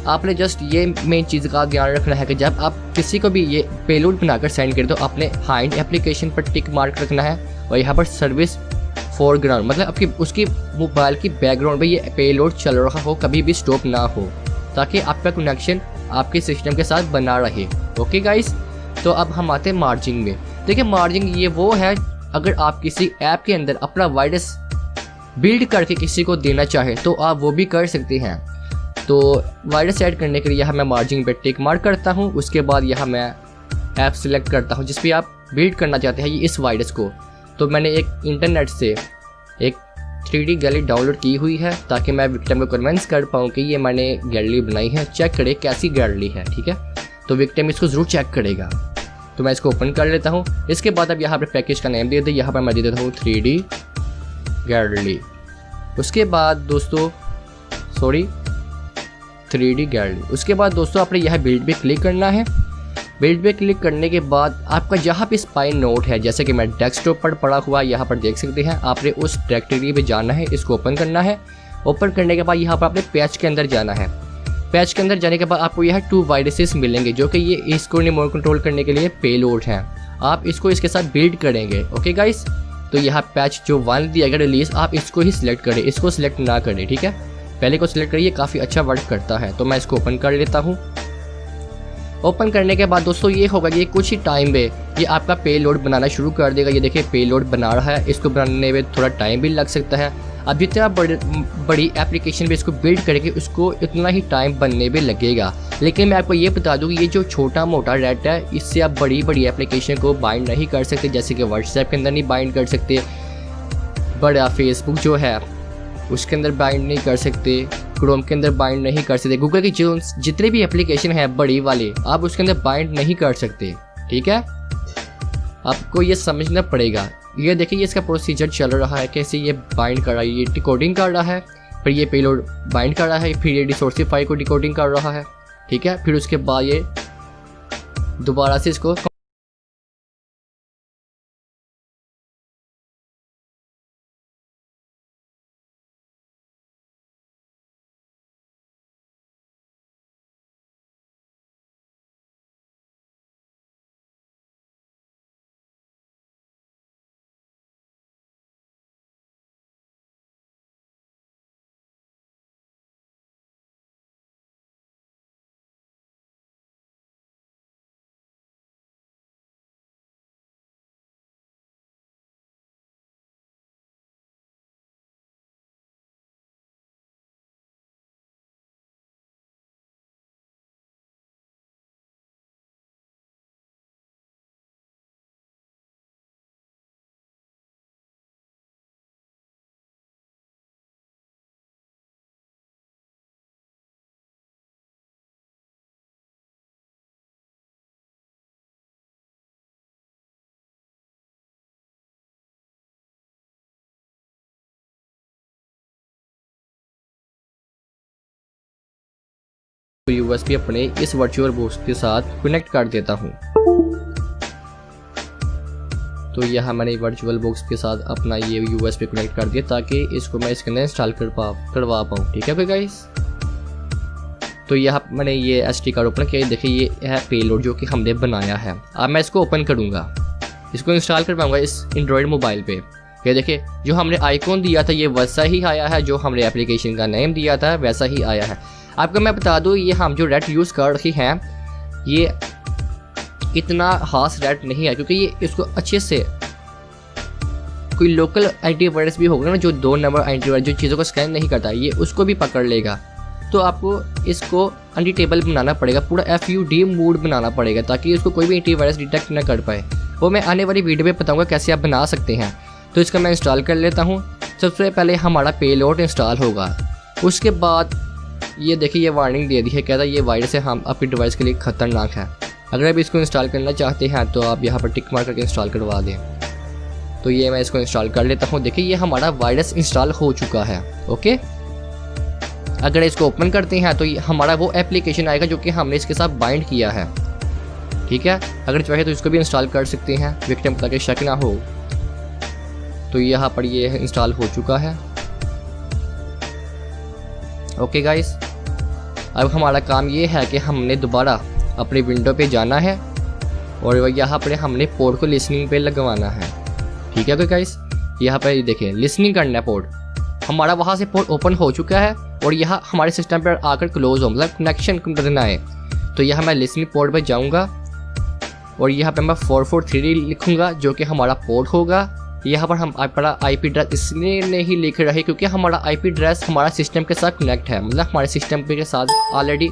आपने जस्ट ये मेन चीज़ का ध्यान रखना है कि जब आप किसी को भी ये पेलोड बनाकर सेंड करें तो आपने हाइड एप्लीकेशन पर टिक मार्क रखना है, और यहाँ पर सर्विस फोरग्राउंड, मतलब आपकी उसकी मोबाइल की बैकग्राउंड में ये पेलोड चल रहा हो, कभी भी स्टॉप ना हो, ताकि आपका कनेक्शन आपके सिस्टम के साथ बना रहे। ओके गाइस, तो अब हम आते हैं मार्जिंग में। देखिए मार्जिंग ये वो है, अगर आप किसी ऐप के अंदर अपना वायरस बिल्ड करके किसी को देना चाहे तो आप वो भी कर सकते हैं। तो वायरस ऐड करने के लिए यहाँ मैं मार्जिंग पे टिक मार्क करता हूँ। उसके बाद यहाँ मैं ऐप सिलेक्ट करता हूँ जिस पे आप बिल्ड करना चाहते हैं इस वायरस को। तो मैंने एक इंटरनेट से एक 3D गैलरी डाउनलोड की हुई है, ताकि मैं विक्टिम को कन्विंस कर पाऊँ कि ये मैंने गैलरी बनाई है, चेक करे कैसी गैलरी है, ठीक है। तो विक्टिम इसको ज़रूर चेक करेगा। तो मैं इसको ओपन कर लेता हूँ। इसके बाद अब यहाँ पर पैकेज का नेम दे दे, यहाँ पर मैं दे देता हूँ 3D गैलरी। उसके बाद दोस्तों 3D गैलरी। उसके बाद दोस्तों आपने यह बिल्ड पे क्लिक करना है। बिल्ड पे क्लिक करने के बाद आपका जहाँ पे स्पाइन नोट है, जैसे कि मैं डेस्कटॉप पर पड़ा हुआ यहाँ पर देख सकते हैं, आपने उस डायरेक्टरी पे जाना है, इसको ओपन करना है। ओपन करने के बाद यहाँ पर आपने पैच के अंदर जाना है। पैच के अंदर जाने के बाद आपको यह 2 वायरसेस मिलेंगे, जो कि ये इसको रिमोट कंट्रोल करने के लिए पेलोड हैं। आप इसको इसके साथ बिल्ड करेंगे। ओके गाइस, तो यहाँ पैच जो 1 दिया गया रिलीज, आप इसको ही सिलेक्ट करें, इसको सिलेक्ट ना करें, ठीक है। पहले को सिलेक्ट करिए, काफ़ी अच्छा वर्क करता है। तो मैं इसको ओपन कर लेता हूँ। ओपन करने के बाद दोस्तों ये होगा कि कुछ ही टाइम में ये आपका पेलोड बनाना शुरू कर देगा। ये देखिए पेलोड बना रहा है, इसको बनाने में थोड़ा टाइम भी लग सकता है। अब जितना बड़ी एप्लीकेशन भी इसको बिल्ड करेंगे उसको इतना ही टाइम बनने में लगेगा। लेकिन मैं आपको ये बता दूँ कि ये जो छोटा मोटा रेट है, इससे आप बड़ी बड़ी एप्लीकेशन को बाइंड नहीं कर सकते, जैसे कि व्हाट्सएप के अंदर नहीं बाइंड कर सकते, बड़ा फेसबुक जो है उसके अंदर बाइंड नहीं कर सकते, क्रोम के अंदर बाइंड नहीं कर सकते, गूगल की जो जितने भी एप्लीकेशन है बड़ी वाले आप उसके अंदर बाइंड नहीं कर सकते, ठीक है। आपको ये समझना पड़ेगा। ये देखिए ये इसका प्रोसीजर चल रहा है, कैसे ये बाइंड कर रहा है, ये डिकोडिंग कर रहा है, फिर ये पेलोड बाइंड कर रहा है, फिर ये डिसोर्सिफाई को डिकोडिंग कर रहा है, ठीक है। फिर उसके बाद ये दोबारा से इसको USB अपने इस वर्चुअल बॉक्स के साथ कनेक्ट कर देता हूँ। तो यह मैंने वर्चुअल बॉक्स के साथ अपना ये USB कनेक्ट कर दिया ताकि इसको मैं इसके अंदर इंस्टॉल करवा पाऊँ, ठीक है गाइस। तो यह मैंने ये SD कार्ड ओपन किया, देखिए ये है पेलोड जो कि हमने बनाया है। अब मैं इसको ओपन करूँगा, इसको इंस्टॉल करवाऊँगा इस एंड्रॉयड मोबाइल पे। ये देखिए जो हमने आइकॉन दिया था ये वैसा ही आया है, जो हमने एप्लीकेशन का नेम दिया था वैसा ही आया है। आपको मैं बता दूं ये हम जो रेट यूज़ कर रहे हैं ये इतना खास रेट नहीं है, क्योंकि ये इसको अच्छे से कोई लोकल एंटीवायरस भी होगा ना, जो 2 नंबर एंटीवायरस जो चीज़ों को स्कैन नहीं करता ये उसको भी पकड़ लेगा। तो आपको इसको अनडिटेबल बनाना पड़ेगा, पूरा FUD मोड बनाना पड़ेगा ताकि इसको कोई भी एंटीवायरस डिटेक्ट ना कर पाए। वो मैं आने वाली वीडियो में बताऊँगा कैसे आप बना सकते हैं। तो इसका मैं इंस्टॉल कर लेता हूँ। सबसे पहले हमारा पेलोड इंस्टॉल होगा, उसके बाद ये देखिए ये वार्निंग दे दी है, कहता है ये वायरस है, हम आपकी डिवाइस के लिए ख़तरनाक है। अगर आप इसको इंस्टॉल करना चाहते हैं तो आप यहाँ पर टिक मार करके इंस्टॉल करवा दें। तो ये मैं इसको इंस्टॉल कर लेता हूँ। देखिए ये हमारा वायरस इंस्टॉल हो चुका है, ओके। अगर इसको ओपन करते हैं तो हमारा वो एप्लीकेशन आएगा जो कि हमने इसके साथ बाइंड किया है, ठीक है। अगर चाहे तो इसको भी इंस्टॉल कर सकते हैं, विक्टिम ताकि शक ना हो। तो यहाँ पर ये इंस्टॉल हो चुका है, ओके गाइस। अब हमारा काम ये है कि हमने दोबारा अपनी विंडो पे जाना है और यहाँ पर हमने पोर्ट को लिसनिंग पे लगवाना है, ठीक है। तो गाइस यहाँ पर देखिए लिसनिंग करना है पोर्ट, हमारा वहाँ से पोर्ट ओपन हो चुका है और यहाँ हमारे सिस्टम पर आकर क्लोज हो, मतलब कनेक्शन करना है। तो यहाँ मैं लिसनिंग पोर्ट पर जाऊँगा और यहाँ पर मैं 443 लिखूँगा जो कि हमारा पोर्ट होगा। यहाँ पर हम अपना IP एड्रेस इसलिए नहीं लिख रहे क्योंकि हमारा IP एड्रेस हमारा सिस्टम के साथ कनेक्ट है, मतलब हमारे सिस्टम के साथ ऑलरेडी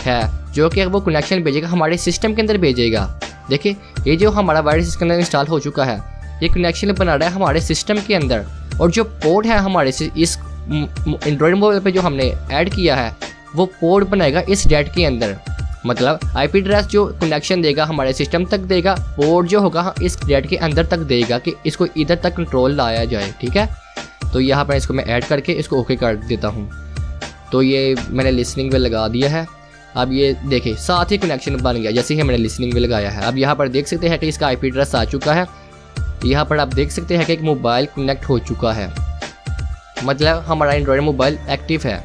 है, जो कि वो कनेक्शन भेजेगा हमारे सिस्टम के अंदर भेजेगा। देखिए ये जो हमारा वायरस इसके अंदर इंस्टॉल हो चुका है ये कनेक्शन बना रहा है हमारे सिस्टम के अंदर, और जो पोर्ट है हमारे इस एंड्रॉयड मोबाइल पे जो हमने ऐड किया है वो पोर्ट बनाएगा इस डेट के अंदर, मतलब IP एड्रेस जो कनेक्शन देगा हमारे सिस्टम तक देगा, पोर्ट जो होगा इस डेट के अंदर तक देगा कि इसको इधर तक कंट्रोल लाया जाए, ठीक है। तो यहाँ पर इसको मैं ऐड करके इसको ओके कर देता हूँ। तो ये मैंने लिसनिंग पे लगा दिया है। अब ये देखिए साथ ही कनेक्शन बन गया जैसे ही मैंने लिसनिंग पे लगाया है। अब यहाँ पर देख सकते हैं कि इसका IP एड्रेस आ चुका है। यहाँ पर आप देख सकते हैं कि एक मोबाइल कनेक्ट हो चुका है, मतलब हमारा एंड्रॉयड मोबाइल एक्टिव है।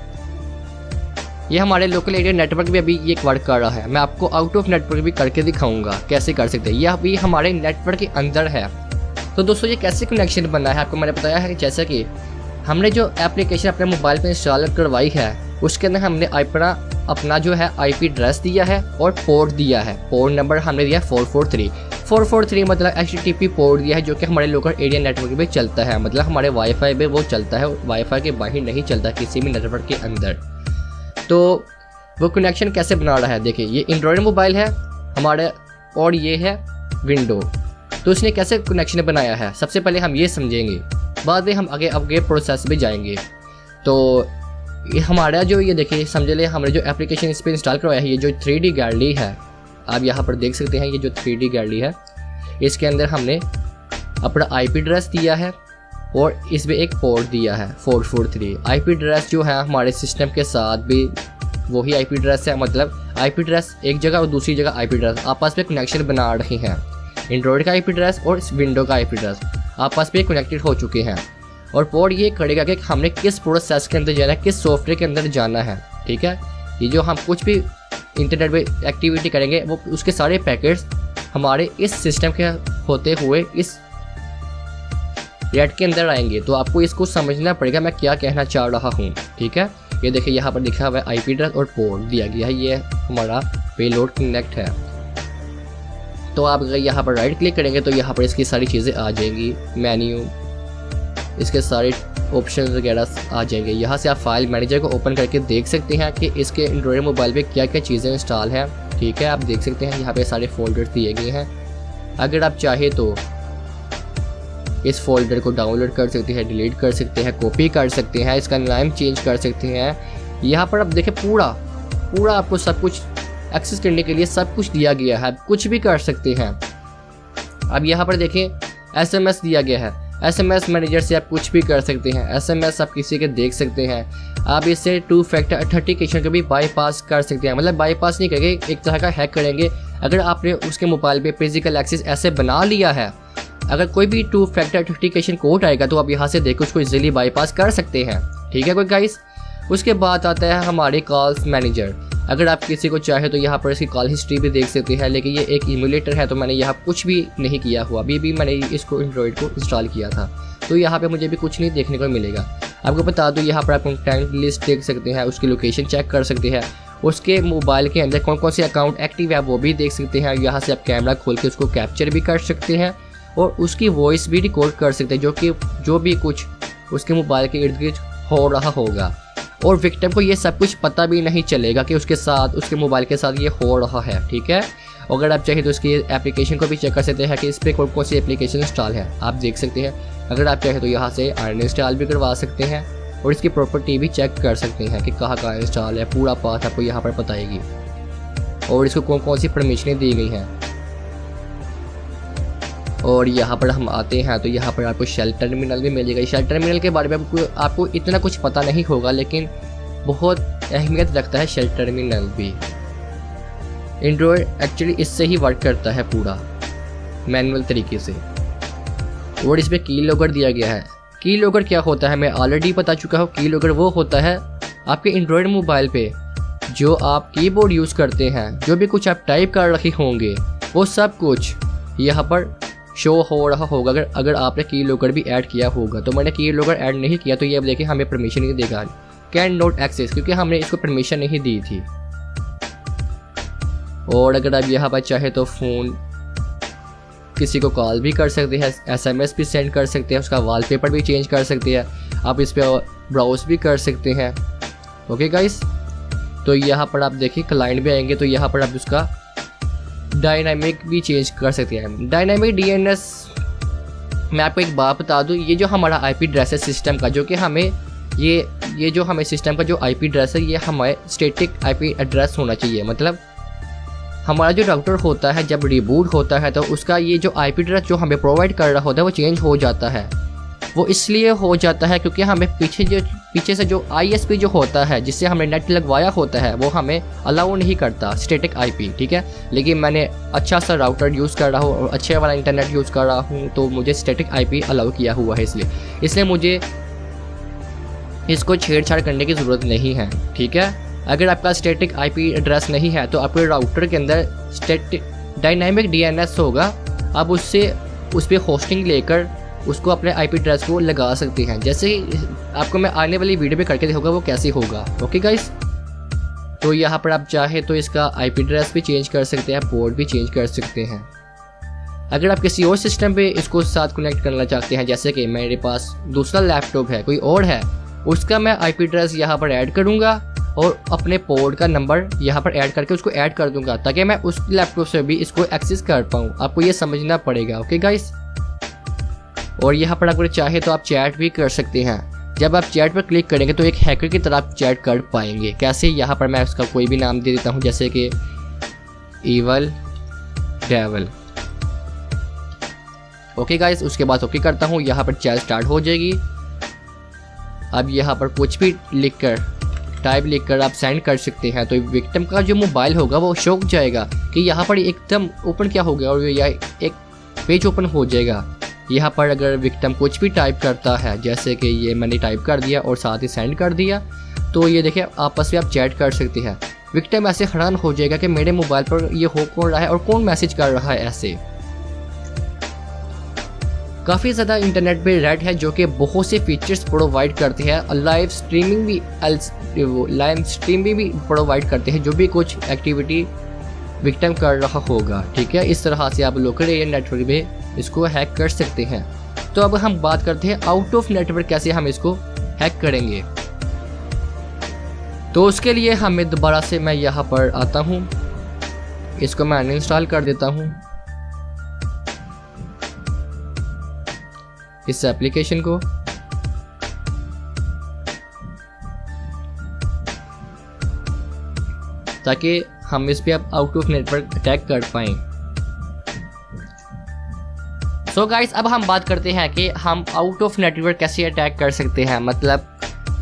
ये हमारे लोकल एरिया नेटवर्क भी अभी ये वर्क कर रहा है। मैं आपको आउट ऑफ नेटवर्क भी करके दिखाऊंगा कैसे कर सकते हैं। ये अभी हमारे नेटवर्क के अंदर है। तो दोस्तों ये कैसे कनेक्शन बना है आपको मैंने बताया है, जैसा कि हमने जो एप्लीकेशन अपने मोबाइल पे इंस्टॉल करवाई है उसके अंदर हमने अपना जो है IP एड्रेस दिया है और पोर्ट दिया है। पोर्ट नंबर हमने दिया 443 मतलब HTTP पोर्ट दिया है जो कि हमारे लोकल एरिया नेटवर्क पे चलता है, मतलब हमारे वाईफाई पे वो चलता है, वाईफाई के बाहर नहीं चलता किसी भी नेटवर्क के अंदर। तो वो कनेक्शन कैसे बना रहा है, देखिए ये एंड्रॉयड मोबाइल है हमारे और ये है विंडो। तो उसने कैसे कनेक्शन बनाया है सबसे पहले हम ये समझेंगे, बाद में हम आगे प्रोसेस में जाएंगे। तो ये हमारा जो ये देखिए समझ ले हमने जो एप्लीकेशन इस पर इंस्टॉल करवाया है, ये जो 3D गैलरी है आप यहाँ पर देख सकते हैं, ये जो 3D गैलरी है इसके अंदर हमने अपना आईपी एड्रेस दिया है और इसमें एक पोर्ट दिया है 443। आईपी एड्रेस जो है हमारे सिस्टम के साथ भी वही आईपी एड्रेस है, मतलब आईपी एड्रेस एक जगह और दूसरी जगह आईपी एड्रेस आपस में कनेक्शन बना रहे हैं। एंड्रॉयड का आईपी एड्रेस और विंडो का आईपी एड्रेस आपस में कनेक्टेड हो चुके हैं और पोर्ट ये करेगा कि हमने किस प्रोसेस के अंदर जाना है, किस सॉफ्टवेयर के अंदर जाना है। ठीक है, ये जो हम कुछ भी इंटरनेट पे एक्टिविटी करेंगे वो उसके सारे पैकेट्स हमारे इस सिस्टम के होते हुए इस रेड के अंदर आएंगे। तो आपको इसको समझना पड़ेगा मैं क्या कहना चाह रहा हूँ। ठीक है, ये देखिए यहाँ पर लिखा हुआ है आईपी एड्रेस और पोर्ट दिया गया है, ये हमारा पेलोड कनेक्ट है। तो आप अगर यहाँ पर राइट क्लिक करेंगे तो यहाँ पर इसकी सारी चीज़ें आ जाएंगी, मेन्यू, इसके सारे ऑप्शन वगैरह आ जाएंगे। यहाँ से आप फाइल मैनेजर को ओपन करके देख सकते हैं कि इसके एंड्रॉयड मोबाइल पे क्या क्या चीज़ें इंस्टॉल हैं। ठीक है, आप देख सकते हैं यहाँ पे सारे फोल्डर दिए गए हैं। अगर आप चाहे तो इस फोल्डर को डाउनलोड कर सकते हैं, डिलीट कर सकते हैं, कॉपी कर सकते हैं, इसका नाम चेंज कर सकते हैं। यहाँ पर आप देखें पूरा आपको सब कुछ एक्सेस करने के लिए सब कुछ दिया गया है, कुछ भी कर सकते हैं। अब यहाँ पर देखें SMS दिया गया है, SMS मैनेजर से आप कुछ भी कर सकते हैं। SMS आप किसी के देख सकते हैं। आप इससे 2 फैक्टर ऑथेंटिकेशन को भी बाईपास कर सकते हैं, मतलब बाईपास नहीं करेंगे, एक तरह का हैक करेंगे। अगर आपने उसके मोबाइल पे फिजिकल एक्सेस ऐसे बना लिया है, अगर कोई भी 2 फैक्टर ऑथेंटिकेशन कोड आएगा तो आप यहाँ से देख उसको इजीली बाईपास कर सकते हैं। ठीक है कोई गाइस। उसके बाद आता है हमारे कॉल्स मैनेजर। अगर आप किसी को चाहे तो यहाँ पर इसकी कॉल हिस्ट्री भी देख सकते हैं, लेकिन ये एक इमुलेटर है तो मैंने यहाँ कुछ भी नहीं किया हुआ। अभी भी मैंने इसको एंड्रॉयड को इंस्टॉल किया था, तो यहाँ पे मुझे भी कुछ नहीं देखने को मिलेगा। आपको बता दूँ यहाँ पर आप कॉन्टैक्ट लिस्ट देख सकते हैं, उसकी लोकेशन चेक कर सकते हैं, उसके मोबाइल के अंदर कौन कौन से अकाउंट एक्टिव है वो भी देख सकते हैं। यहाँ से आप कैमरा खोल के उसको कैप्चर भी कर सकते हैं और उसकी वॉइस भी रिकॉर्ड कर सकते हैं, जो भी कुछ उसके मोबाइल के इर्द गिर्द हो रहा होगा। और विक्टिम को ये सब कुछ पता भी नहीं चलेगा कि उसके साथ, उसके मोबाइल के साथ ये हो रहा है। ठीक है, अगर आप चाहे तो इसकी एप्लीकेशन को भी चेक कर सकते हैं कि इस पर कौन कौन सी एप्लीकेशन इंस्टॉल है, आप देख सकते हैं। अगर आप चाहे तो यहाँ से अनइंस्टॉल भी करवा सकते हैं और इसकी प्रॉपर्टी भी चेक कर सकते हैं कि कहाँ इंस्टॉल है। पूरा पाथ आपको यहाँ पर बताएगी और इसको कौन कौन सी परमिशनें दी गई हैं। और यहाँ पर हम आते हैं तो यहाँ पर आपको शेल टर्मिनल भी मिलेगा। शेल टर्मिनल के बारे में आपको इतना कुछ पता नहीं होगा, लेकिन बहुत अहमियत रखता है शेल टर्मिनल भी। एंड्रॉयड एक्चुअली इससे ही वर्क करता है पूरा मैनुअल तरीके से। और इसमें की लॉगर दिया गया है। की लॉगर क्या होता है मैं ऑलरेडी बता चुका हूँ। की लॉगर वो होता है आपके एंड्रॉयड मोबाइल पे जो आप कीबोर्ड यूज़ करते हैं, जो भी कुछ आप टाइप कर रहे होंगे वो सब कुछ यहाँ पर शो हो रहा होगा। अगर आपने की लॉगर भी ऐड किया होगा, तो मैंने की लॉगर ऐड नहीं किया तो ये अब देखिए हमें परमिशन नहीं देगा, कैन नॉट एक्सेस, क्योंकि हमने इसको परमिशन नहीं दी थी। और अगर आप यहाँ पर चाहे तो फ़ोन किसी को कॉल भी कर सकते हैं, SMS भी सेंड कर सकते हैं, उसका वॉलपेपर भी चेंज कर सकते हैं, आप इस पर ब्राउज भी कर सकते हैं। ओके गाइस, तो यहाँ पर आप देखिए क्लाइंट भी आएंगे तो यहाँ पर आप उसका डायनामिक भी चेंज कर सकते हैं। डायनामिक DNS मैं आपको एक बात बता दूं, ये जो हमारा IP एड्रेस है सिस्टम का, जो कि हमें ये जो हमें सिस्टम का जो IP एड्रेस है ये हमारे स्टैटिक IP एड्रेस होना चाहिए। मतलब हमारा जो राउटर होता है जब रिबूट होता है तो उसका ये जो IP एड्रेस जो हमें प्रोवाइड कर रहा होता है वो चेंज हो जाता है। वो इसलिए हो जाता है क्योंकि हमें पीछे से जो ISP जो होता है जिससे हमने नेट लगवाया होता है वो हमें अलाउ नहीं करता स्टैटिक IP। ठीक है, लेकिन मैंने अच्छा सा राउटर यूज़ कर रहा हूँ और अच्छे वाला इंटरनेट यूज़ कर रहा हूँ तो मुझे स्टैटिक IP अलाउ किया हुआ है, इसलिए मुझे इसको छेड़छाड़ करने की ज़रूरत नहीं है। ठीक है, अगर आपका स्टैटिक IP एड्रेस नहीं है तो आपके राउटर के अंदर स्टैटिक डायनामिक DNS होगा, आप उस पर होस्टिंग लेकर उसको अपने IP एड्रेस को लगा सकते हैं। जैसे ही आपको मैं आने वाली वीडियो में करके दिखाऊंगा वो कैसे होगा। ओके गाइस, तो यहाँ पर आप चाहे तो इसका IP एड्रेस भी चेंज कर सकते हैं, पोर्ट भी चेंज कर सकते हैं। अगर आप किसी और सिस्टम पे इसको साथ कनेक्ट करना चाहते हैं, जैसे कि मेरे पास दूसरा लैपटॉप है, कोई और है, उसका मैं IP एड्रेस यहाँ पर ऐड करूँगा और अपने पोर्ट का नंबर यहाँ पर ऐड करके उसको ऐड कर दूँगा ताकि मैं उस लैपटॉप से भी इसको एक्सेस कर पाऊँ। आपको ये समझना पड़ेगा। ओके गाइस, और यहाँ पर अगर चाहे तो आप चैट भी कर सकते हैं। जब आप चैट पर क्लिक करेंगे तो एक हैकर की तरह आप चैट कर पाएंगे। कैसे, यहाँ पर मैं उसका कोई भी नाम दे देता हूँ, जैसे कि ईवल डेवल। ओके गाइस, उसके बाद ओके करता हूँ, यहाँ पर चैट स्टार्ट हो जाएगी। अब यहाँ पर कुछ भी टाइप लिखकर आप सेंड कर सकते हैं। तो विक्टिम का जो मोबाइल होगा वो शौक जाएगा कि यहाँ पर एकदम ओपन क्या हो गया और यह एक पेज ओपन हो जाएगा। यहाँ पर अगर विक्टिम कुछ भी टाइप करता है, जैसे कि ये मैंने टाइप कर दिया और साथ ही सेंड कर दिया, तो ये देखिए आपस में आप चैट कर सकते हैं। विक्टिम ऐसे हैरान हो जाएगा कि मेरे मोबाइल पर ये हो कौन रहा है और कौन मैसेज कर रहा है। ऐसे काफ़ी ज़्यादा इंटरनेट पे रेड है जो कि बहुत से फीचर्स प्रोवाइड करते हैं। लाइव स्ट्रीम भी प्रोवाइड करते हैं, जो भी कुछ एक्टिविटी विक्टिम कर रहा होगा। ठीक है, इस तरह से आप लोकल एरिया नेटवर्क में इसको हैक कर सकते हैं। तो अब हम बात करते हैं आउट ऑफ नेटवर्क कैसे हम इसको हैक करेंगे। तो उसके लिए हमें दोबारा से मैं यहाँ पर आता हूँ, इसको मैं अनइंस्टॉल कर देता हूँ इस एप्लीकेशन को। ताकि हम इस पे अब आउट ऑफ नेटवर्क अटैक कर पाएं। सो गाइस, अब हम बात करते हैं कि हम आउट ऑफ नेटवर्क कैसे अटैक कर सकते हैं। मतलब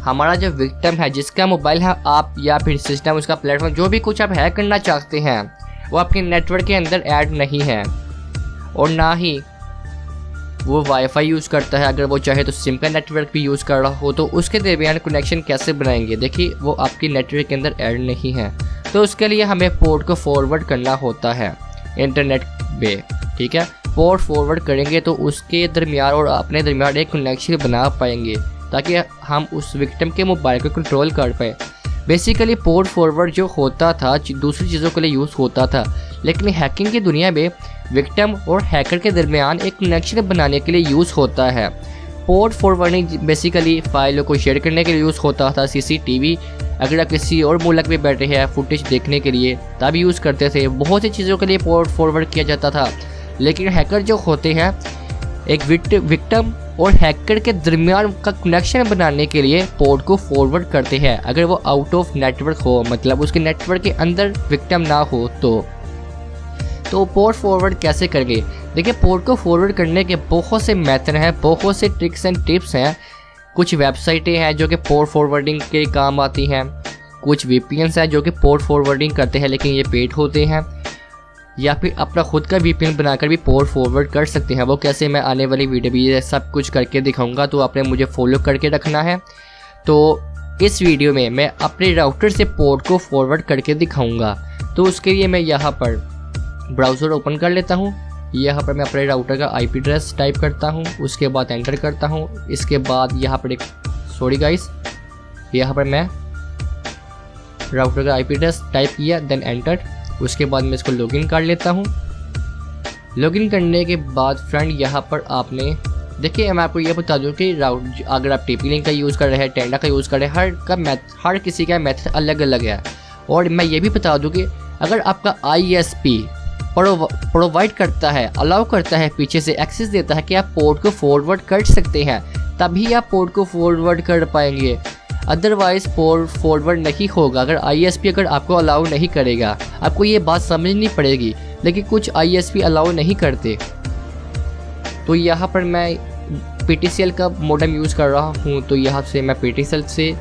हमारा जो विक्टिम है, जिसका मोबाइल है आप या फिर सिस्टम, उसका प्लेटफॉर्म, जो भी कुछ आप हैक करना चाहते हैं, वो आपके नेटवर्क के अंदर ऐड नहीं है और ना ही वो वाईफाई यूज़ करता है। अगर वो चाहे तो सिम का नेटवर्क भी यूज़ कर रहा हो, तो उसके दरमियान कनेक्शन कैसे बनाएंगे। देखिए वो आपकी नेटवर्क के अंदर ऐड नहीं है, तो उसके लिए हमें पोर्ट को फॉरवर्ड करना होता है इंटरनेट पे। ठीक है, पोर्ट फॉरवर्ड करेंगे तो उसके दरमियान और अपने दरमियान एक कनेक्शन बना पाएंगे ताकि हम उस विक्टिम के मोबाइल को कंट्रोल कर पाए। बेसिकली पोर्ट फॉरवर्ड जो होता था दूसरी चीज़ों के लिए यूज़ होता था, लेकिन हैकिंग की दुनिया में विक्टिम और हैकर के दरमियान एक कनेक्शन बनाने के लिए यूज़ होता है। पोर्ट फॉरवर्डिंग बेसिकली फाइलों को शेयर करने के लिए यूज़ होता था। सीसीटीवी अगर आप किसी और मुल्क में बैठे हैं फुटेज देखने के लिए तब यूज़ करते थे। बहुत सी चीज़ों के लिए पोर्ट फॉरवर्ड किया जाता था। लेकिन हैकर जो होते हैं एक विक्टिम और हैकर के दरमियान का कनेक्शन बनाने के लिए पोर्ट को फॉरवर्ड करते हैं। अगर वो आउट ऑफ नेटवर्क हो, मतलब उसके नेटवर्क के अंदर विक्टिम ना हो, तो पोर्ट फॉरवर्ड कैसे करेंगे। देखिए पोर्ट को फॉरवर्ड करने के बहुत से मेथड हैं, बहुत से ट्रिक्स एंड टिप्स हैं। कुछ वेबसाइटें हैं जो कि पोर्ट फॉरवर्डिंग के काम आती हैं, कुछ VPNs हैं जो कि पोर्ट फॉरवर्डिंग करते हैं लेकिन ये पेड होते हैं, या फिर अपना खुद का VPN बनाकर भी पोर्ट फॉरवर्ड कर सकते हैं। वो कैसे मैं आने वाली वीडियो भी ये सब कुछ करके दिखाऊंगा, तो आपने मुझे फॉलो करके रखना है। तो इस वीडियो में मैं अपने राउटर से पोर्ट को फॉरवर्ड करके दिखाऊंगा। तो उसके लिए मैं यहाँ पर ब्राउज़र ओपन कर लेता हूँ। यहाँ पर मैं अपने राउटर का IP एड्रेस टाइप करता हूँ, उसके बाद एंटर करता हूँ। इसके बाद यहाँ पर यहाँ पर मैं राउटर का IP एड्रेस टाइप किया, देन एंटर। उसके बाद मैं इसको लॉगिन कर लेता हूँ। लॉगिन करने के बाद फ्रेंड यहाँ पर आपने देखिए, मैं आपको ये बता दूँ कि अगर आप TP-Link का यूज़ कर रहे हैं, टेंडा का यूज़ कर रहे हैं, हर किसी का मेथड अलग अलग है। और मैं ये भी बता दूँ कि अगर आपका ISP प्रोवाइड करता है, अलाउ करता है, पीछे से एक्सेस देता है कि आप पोर्ट को फॉरवर्ड कर सकते हैं, तभी आप पोर्ट को फॉरवर्ड कर पाएंगे। अदरवाइज पोर्ट फॉरवर्ड नहीं होगा। अगर ISP अगर आपको अलाउ नहीं करेगा, आपको ये बात समझनी पड़ेगी। लेकिन कुछ ISP अलाउ नहीं करते। तो यहाँ पर मैं PTCL का मॉडेम यूज़ कर रहा हूँ, तो यहाँ से मैं PTCL से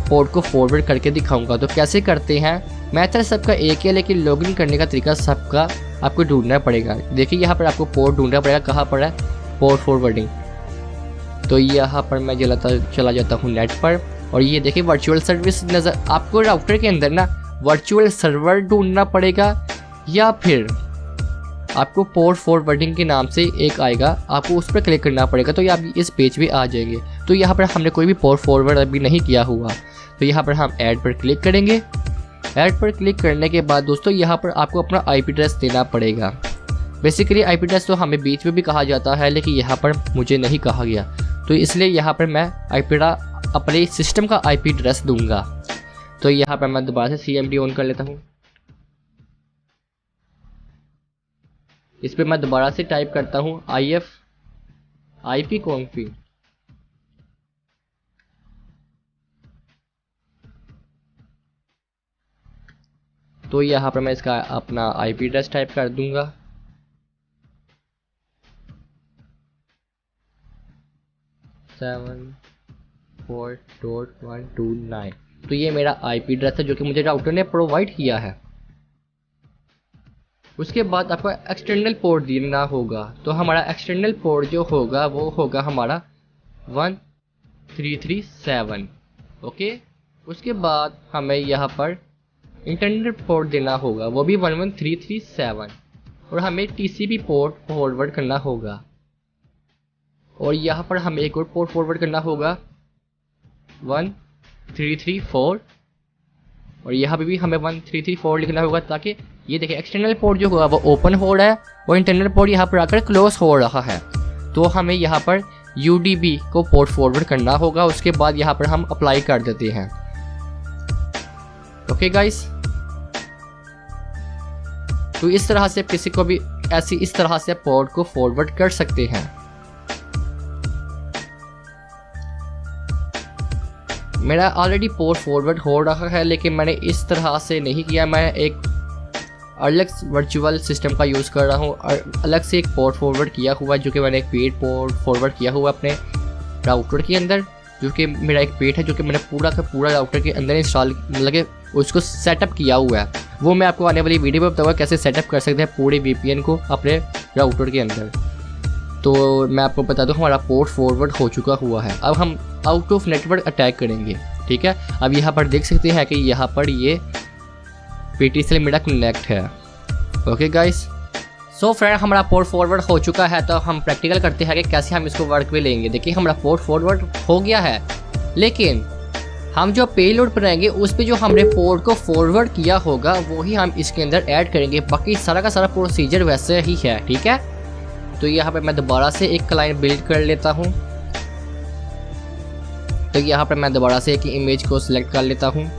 पोर्ट को फॉरवर्ड करके दिखाऊंगा। तो कैसे करते हैं, मेथड सबका एक है, लेकिन लॉगिन करने का तरीका सबका आपको ढूंढना पड़ेगा। देखिए यहाँ पर आपको पोर्ट ढूंढना पड़ेगा, कहाँ पर है पोर्ट फॉरवर्डिंग। तो यहाँ पर मैं चला जाता हूँ नेट पर, और ये देखिए वर्चुअल सर्विस नज़र, आपको राउटर के अंदर ना वर्चुअल सर्वर ढूंढना पड़ेगा, या फिर आपको पोर्ट फॉरवर्डिंग के नाम से एक आएगा, आपको उस पर क्लिक करना पड़ेगा। तो ये आप इस पेज पे आ जाएंगे। तो यहाँ पर हमने कोई भी पोर्ट फॉरवर्ड अभी नहीं किया हुआ, तो यहाँ पर हम ऐड पर क्लिक करेंगे। ऐड पर क्लिक करने के बाद दोस्तों यहाँ पर आपको अपना IP एड्रेस देना पड़ेगा। बेसिकली IP एड्रेस तो हमें बीच में भी कहा जाता है, लेकिन यहाँ पर मुझे नहीं कहा गया, तो इसलिए यहाँ पर मैं अपने सिस्टम का IP एड्रेस दूंगा। तो यहाँ पर मैं दोबारा से CMD ऑन कर लेता हूँ। इस पर मैं दोबारा से टाइप करता हूँ ipconfig। तो यहाँ पर मैं इसका अपना IP एड्रेस टाइप कर दूंगा। 192.168.1.4.129। तो ये मेरा IP एड्रेस है जो कि मुझे राउटर ने प्रोवाइड किया है। उसके बाद आपको एक्सटर्नल पोर्ट देना होगा। तो हमारा एक्सटर्नल पोर्ट जो होगा वो होगा हमारा 1337। ओके, उसके बाद हमें यहाँ पर इंटरनल पोर्ट देना होगा, वो भी 11337, और हमें TCP पोर्ट फॉरवर्ड करना होगा। और यहाँ पर हमें एक और पोर्ट फॉरवर्ड करना होगा 1334, और यहाँ पे भी हमें 1334 लिखना होगा, ताकि ये देखिए एक्सटर्नल पोर्ट जो होगा वो ओपन हो रहा है और इंटरनल पोर्ट यहाँ पर आकर क्लोज हो रहा है। तो हमें यहाँ पर UDP को पोर्ट फॉरवर्ड करना होगा। उसके बाद यहाँ पर हम अप्लाई कर देते हैं। ओके गाइस, तो इस तरह से किसी को भी इस तरह से पोर्ट को फॉरवर्ड कर सकते हैं। मेरा ऑलरेडी पोर्ट फॉरवर्ड हो रहा है, लेकिन मैंने इस तरह से नहीं किया। मैं एक अलग वर्चुअल सिस्टम का यूज़ कर रहा हूँ और अलग से एक पोर्ट फॉरवर्ड किया हुआ है, जो कि मैंने एक पेड पोर्ट फॉरवर्ड किया हुआ अपने राउटर के अंदर, जो कि मेरा एक पेड है जो कि मैंने पूरा का पूरा राउटर के अंदर इंस्टॉल लगे उसको सेटअप किया हुआ है। वो मैं आपको आने वाली वीडियो में बताऊंगा कैसे सेटअप कर सकते हैं पूरे VPN को अपने राउटर के अंदर। तो मैं आपको बता दूं हमारा पोर्ट फॉरवर्ड हो चुका हुआ है। अब हम आउट ऑफ नेटवर्क अटैक करेंगे, ठीक है। अब यहाँ पर देख सकते हैं कि यहाँ पर ये PT से मेरा कनेक्ट है। ओके गाइस, सो फ्रेंड, हमारा पोर्ट फॉरवर्ड हो चुका है। तो हम प्रैक्टिकल करते हैं कि कैसे हम इसको वर्क में लेंगे। देखिए हमारा पोर्ट फॉरवर्ड हो गया है, लेकिन हम जो पेलोड बनाएंगे उस पे जो हमने पोर्ट को फॉरवर्ड किया होगा वही हम इसके अंदर ऐड करेंगे। बाकी सारा का सारा प्रोसीजर वैसे ही है, ठीक है। तो यहाँ पे मैं दोबारा से एक क्लाइंट बिल्ड कर लेता हूँ। तो यहाँ पर मैं दोबारा से एक इमेज को सिलेक्ट कर लेता हूँ।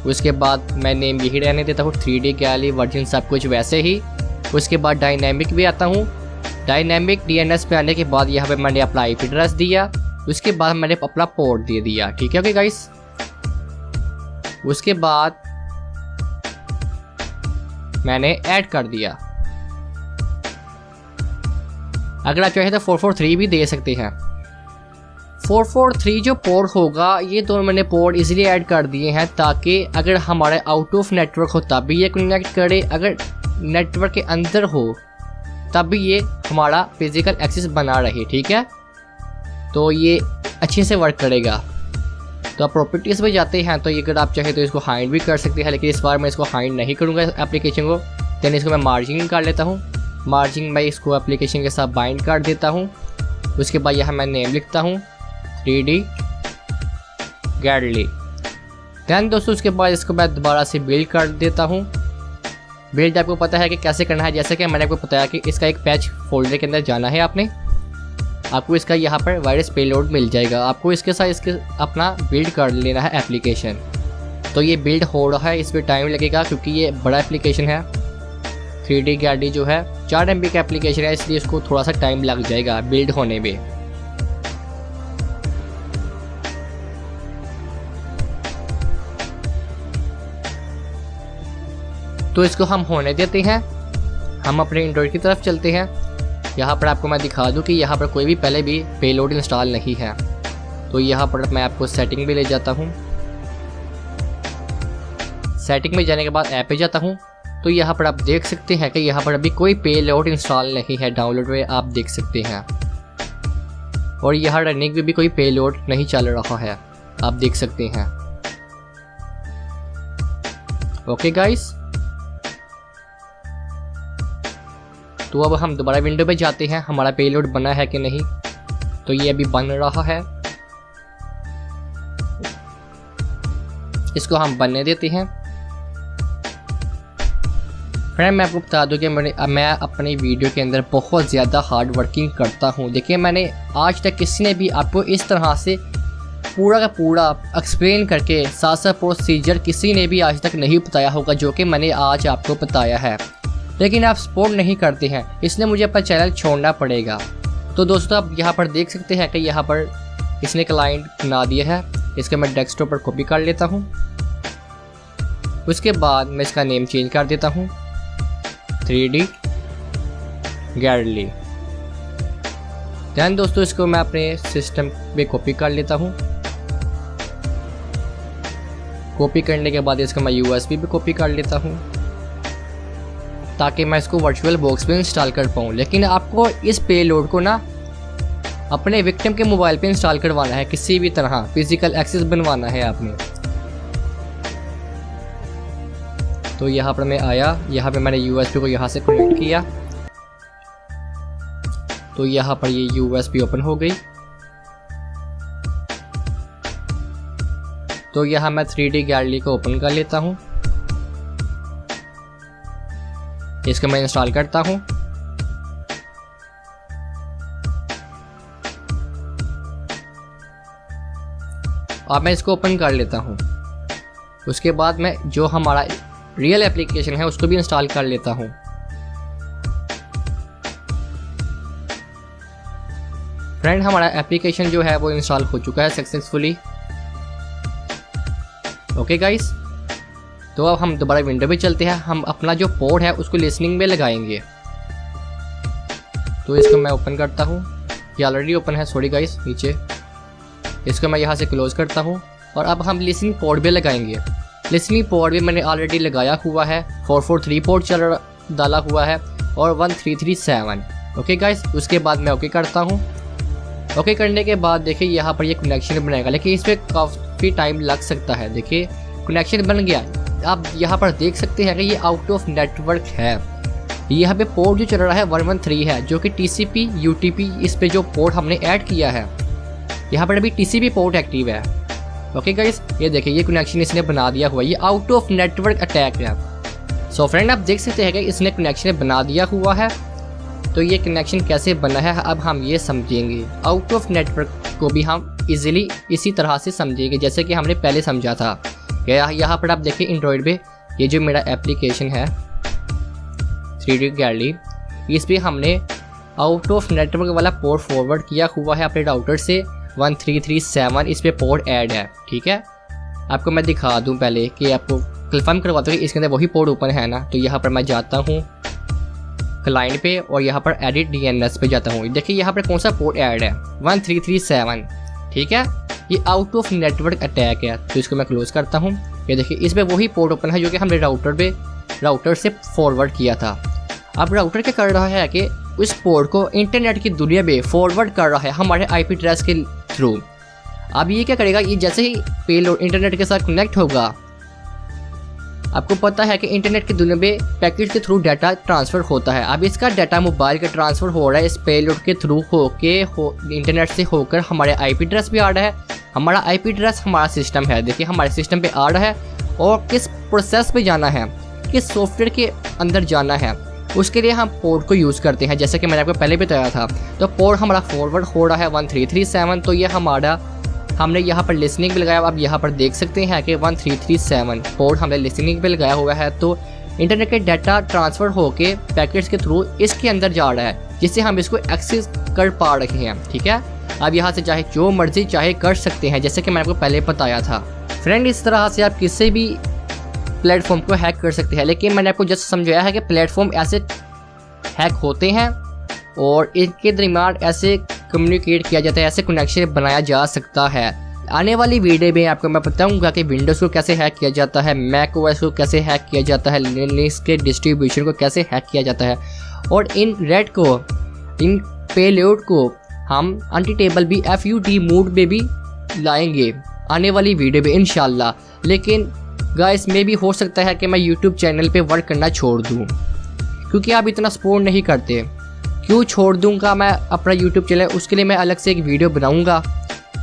उसके बाद मैं नेम यही रहने देता हूँ 3D गैलरी, वर्जन सब कुछ वैसे ही। उसके बाद डायनेमिक भी आता हूँ। डायनेमिक DNS पे आने के बाद यहाँ पे मैंने अपना IP एड्रेस दिया। उसके बाद मैंने अपना पोर्ट दे दिया, ठीक है। ओके गाइस, उसके बाद मैंने ऐड कर दिया। अगर आप चाहे तो 443 भी दे सकते हैं। 443 जो पोर्ट होगा, ये दोनों मैंने पोर्ट इसलिए ऐड कर दिए हैं ताकि अगर हमारे आउट ऑफ नेटवर्क हो तब भी ये कनेक्ट करे, अगर नेटवर्क के अंदर हो तब भी ये हमारा फिजिकल एक्सेस बना रहे, ठीक है। तो ये अच्छे से वर्क करेगा। तो आप प्रॉपर्टीज़ में जाते हैं, तो ये अगर आप चाहे तो इसको हाइड भी कर सकते हैं, लेकिन इस बार मैं इसको हाइड नहीं करूँगा एप्लीकेशन को। देन इसको मैं मार्जिन कर लेता हूँ। मार्जिन मैं इसको एप्लीकेशन के साथ बाइंड कर देता हूँ। उसके बाद यहाँ मैं नेम लिखता हूँ 3D गैलरी। दैन दोस्तों उसके बाद इसको मैं दोबारा से बिल्ड कर देता हूँ। बिल्ड आपको पता है कि कैसे करना है, जैसे कि मैंने आपको बताया कि इसका एक पैच फोल्डर के अंदर जाना है। आपको इसका यहाँ पर वायरस पेलोड मिल जाएगा। आपको इसके साथ इसके अपना बिल्ड कर लेना है एप्लीकेशन। तो ये बिल्ड हो रहा है, इस पर टाइम लगेगा क्योंकि ये बड़ा एप्लीकेशन है। 3D गैलरी जो है 4 MB का एप्लीकेशन है, इसलिए इसको थोड़ा सा टाइम लग जाएगा बिल्ड होने में। तो इसको हम होने देते हैं। हम अपने एंड्रॉइड की तरफ चलते हैं। यहाँ पर आपको मैं दिखा दूँ कि यहाँ पर कोई भी पहले भी पेलोड इंस्टॉल नहीं है। तो यहाँ पर मैं आपको सेटिंग में ले जाता हूँ। सेटिंग में जाने के बाद ऐप पे जाता हूँ। तो यहाँ पर आप देख सकते हैं कि यहाँ पर अभी कोई पेलोड इंस्टॉल नहीं है। डाउनलोड में आप देख सकते हैं, और यहाँ रनिंग में भी कोई पेलोड नहीं चल रहा है, आप देख सकते हैं। ओके गाइस, तो अब हम दोबारा विंडो पे जाते हैं, हमारा पेलोड बना है कि नहीं। तो ये अभी बन रहा है, इसको हम बनने देते हैं। फ्रेंड मैं आपको बता दूं कि मैं अपनी वीडियो के अंदर बहुत ज़्यादा हार्ड वर्किंग करता हूं। देखिए मैंने आज तक किसी ने भी आपको इस तरह से पूरा का पूरा एक्सप्लेन करके साथ साथ प्रोसीजर किसी ने भी आज तक नहीं बताया होगा जो कि मैंने आज आपको बताया है। लेकिन आप सपोर्ट नहीं करते हैं, इसलिए मुझे अपना चैनल छोड़ना पड़ेगा। तो दोस्तों आप यहाँ पर देख सकते हैं कि यहाँ पर इसने क्लाइंट बना दिया है। इसके मैं डेस्कटॉप पर कॉपी कर लेता हूँ। उसके बाद मैं इसका नेम चेंज कर देता हूँ 3D गैलरी। ध्यान दोस्तों, इसको मैं अपने सिस्टम पे कॉपी कर लेता हूँ। कॉपी करने के बाद इसको मैं USB पे कॉपी कर लेता हूँ ताकि मैं इसको वर्चुअल बॉक्स पे इंस्टॉल कर पाऊँ। लेकिन आपको इस पेलोड को ना अपने विक्टिम के मोबाइल पे इंस्टॉल करवाना है, किसी भी तरह फिजिकल एक्सेस बनवाना है आपने। तो यहाँ पर मैं आया, यहाँ पे मैंने USB को यहाँ से कनेक्ट किया, तो यहाँ पर ये USB ओपन हो गई। तो यहाँ मैं 3D गैलरी को ओपन कर लेता हूँ, इसको मैं इंस्टॉल करता हूँ। अब मैं इसको ओपन कर लेता हूँ। उसके बाद मैं जो हमारा रियल एप्लीकेशन है उसको भी इंस्टॉल कर लेता हूँ। फ्रेंड, हमारा एप्लीकेशन जो है वो इंस्टॉल हो चुका है सक्सेसफुली। ओके गाइस, तो अब हम दोबारा विंडो पे चलते हैं। हम अपना जो पोर्ट है उसको लिसनिंग में लगाएंगे। तो इसको मैं ओपन करता हूँ, ये ऑलरेडी ओपन है, सॉरी गाइस, नीचे। इसको मैं यहाँ से क्लोज करता हूँ और अब हम लिसनिंग पोर्ट भी लगाएंगे। लिसनिंग पोर्ट भी मैंने ऑलरेडी लगाया हुआ है, 443 पोर्ट डाला हुआ है और 1337। ओके गाइस, उसके बाद मैं ओके करता हूँ। ओके करने के बाद देखिए यहाँ पर ये कनेक्शन बनेगा, लेकिन इस पर काफ़ी टाइम लग सकता है। देखिए कनेक्शन बन गया। आप यहाँ पर देख सकते हैं कि ये आउट ऑफ नेटवर्क है। यहाँ पे पोर्ट जो चल रहा है 113 है, जो कि TCP UTP इस पे जो पोर्ट हमने ऐड किया है, यहाँ पर अभी TCP पोर्ट एक्टिव है। ओके गाइस, ये देखिए ये कनेक्शन इसने बना दिया हुआ है, ये आउट ऑफ नेटवर्क अटैक है। सो फ्रेंड, आप देख सकते हैं कि इसने कनेक्शन बना दिया हुआ है। तो ये कनेक्शन कैसे बना है अब हम ये समझेंगे। आउट ऑफ नेटवर्क को भी हम इजीली इसी तरह से समझेंगे जैसे कि हमने पहले समझा था। यहाँ पर आप देखिए एंड्रॉयड पे ये जो मेरा एप्लीकेशन है 3D गैलरी, इस पर हमने आउट ऑफ नेटवर्क वाला पोर्ट फॉरवर्ड किया हुआ है अपने राउटर से। 1337 इस पे पोर्ट ऐड है। ठीक है, आपको मैं दिखा दूं पहले कि आपको कंफर्म करवाता हूँ कि इसके अंदर वही पोर्ट ओपन है ना। तो यहाँ पर मैं जाता हूँ क्लाइंट पे और यहाँ पर एडिट DNS पे जाता हूँ। देखिए यहाँ पर कौन सा पोर्ट ऐड है, 1337। ठीक है, ये आउट ऑफ नेटवर्क अटैक है। तो इसको मैं क्लोज करता हूँ। ये देखिए इस पर वही पोर्ट ओपन है जो कि हमने राउटर से फॉरवर्ड किया था। अब राउटर क्या कर रहा है कि उस पोर्ट को इंटरनेट की दुनिया में फॉरवर्ड कर रहा है हमारे IP एड्रेस के थ्रू। अब ये क्या करेगा, ये जैसे ही पेलोड इंटरनेट के साथ कनेक्ट होगा, आपको पता है कि इंटरनेट की दुनिया में पैकेट के थ्रू डाटा ट्रांसफ़र होता है। अब इसका डाटा मोबाइल का ट्रांसफ़र हो रहा है इस पेलोड के थ्रू इंटरनेट से होकर हमारे IP एड्रेस भी आ रहा है। हमारा IP एड्रेस हमारा सिस्टम है, देखिए हमारे सिस्टम पे आ रहा है। और किस प्रोसेस पे जाना है, किस सॉफ्टवेयर के अंदर जाना है, उसके लिए हम पोर्ट को यूज़ करते हैं। जैसे कि मैंने आपको पहले बताया था, तो पोर्ट हमारा फॉरवर्ड हो रहा है 1337। तो ये हमारा हमने यहाँ पर लिसनिंग पे लगाया। अब यहाँ पर देख सकते हैं कि 1337 पोर्ट हमने लिसनिंग पे लगाया हुआ है। तो इंटरनेट के डाटा ट्रांसफ़र होके पैकेट्स के थ्रू इसके अंदर जा रहा है, जिससे हम इसको एक्सेस कर पा रहे हैं। ठीक है, अब यहाँ से चाहे जो मर्जी चाहे कर सकते हैं, जैसे कि मैंने आपको पहले बताया था। फ्रेंड, इस तरह से आप किसी भी प्लेटफॉर्म को हैक कर सकते हैं। लेकिन मैंने आपको जस्ट समझाया है कि प्लेटफॉर्म ऐसे हैक होते हैं और इनके दरमियान ऐसे कम्युनिकेट किया जाता है, ऐसे कनेक्शन बनाया जा सकता है। आने वाली वीडियो में आपको मैं बताऊंगा कि विंडोज़ को कैसे हैक किया जाता है, मैक OS को कैसे हैक किया जाता है, लिनक्स के डिस्ट्रीब्यूशन को कैसे हैक किया जाता है, और इन रेड को, इन पेलोड को हम अनटीटेबल भी FUD मोड में भी लाएंगे आने वाली वीडियो में इंशाल्लाह। लेकिन गाइस, में भी हो सकता है कि मैं YouTube चैनल पे वर्क करना छोड़ दूँ, क्योंकि आप इतना सपोर्ट नहीं करते। क्यों छोड़ दूंगा मैं अपना YouTube चैनल, उसके लिए मैं अलग से एक वीडियो बनाऊंगा,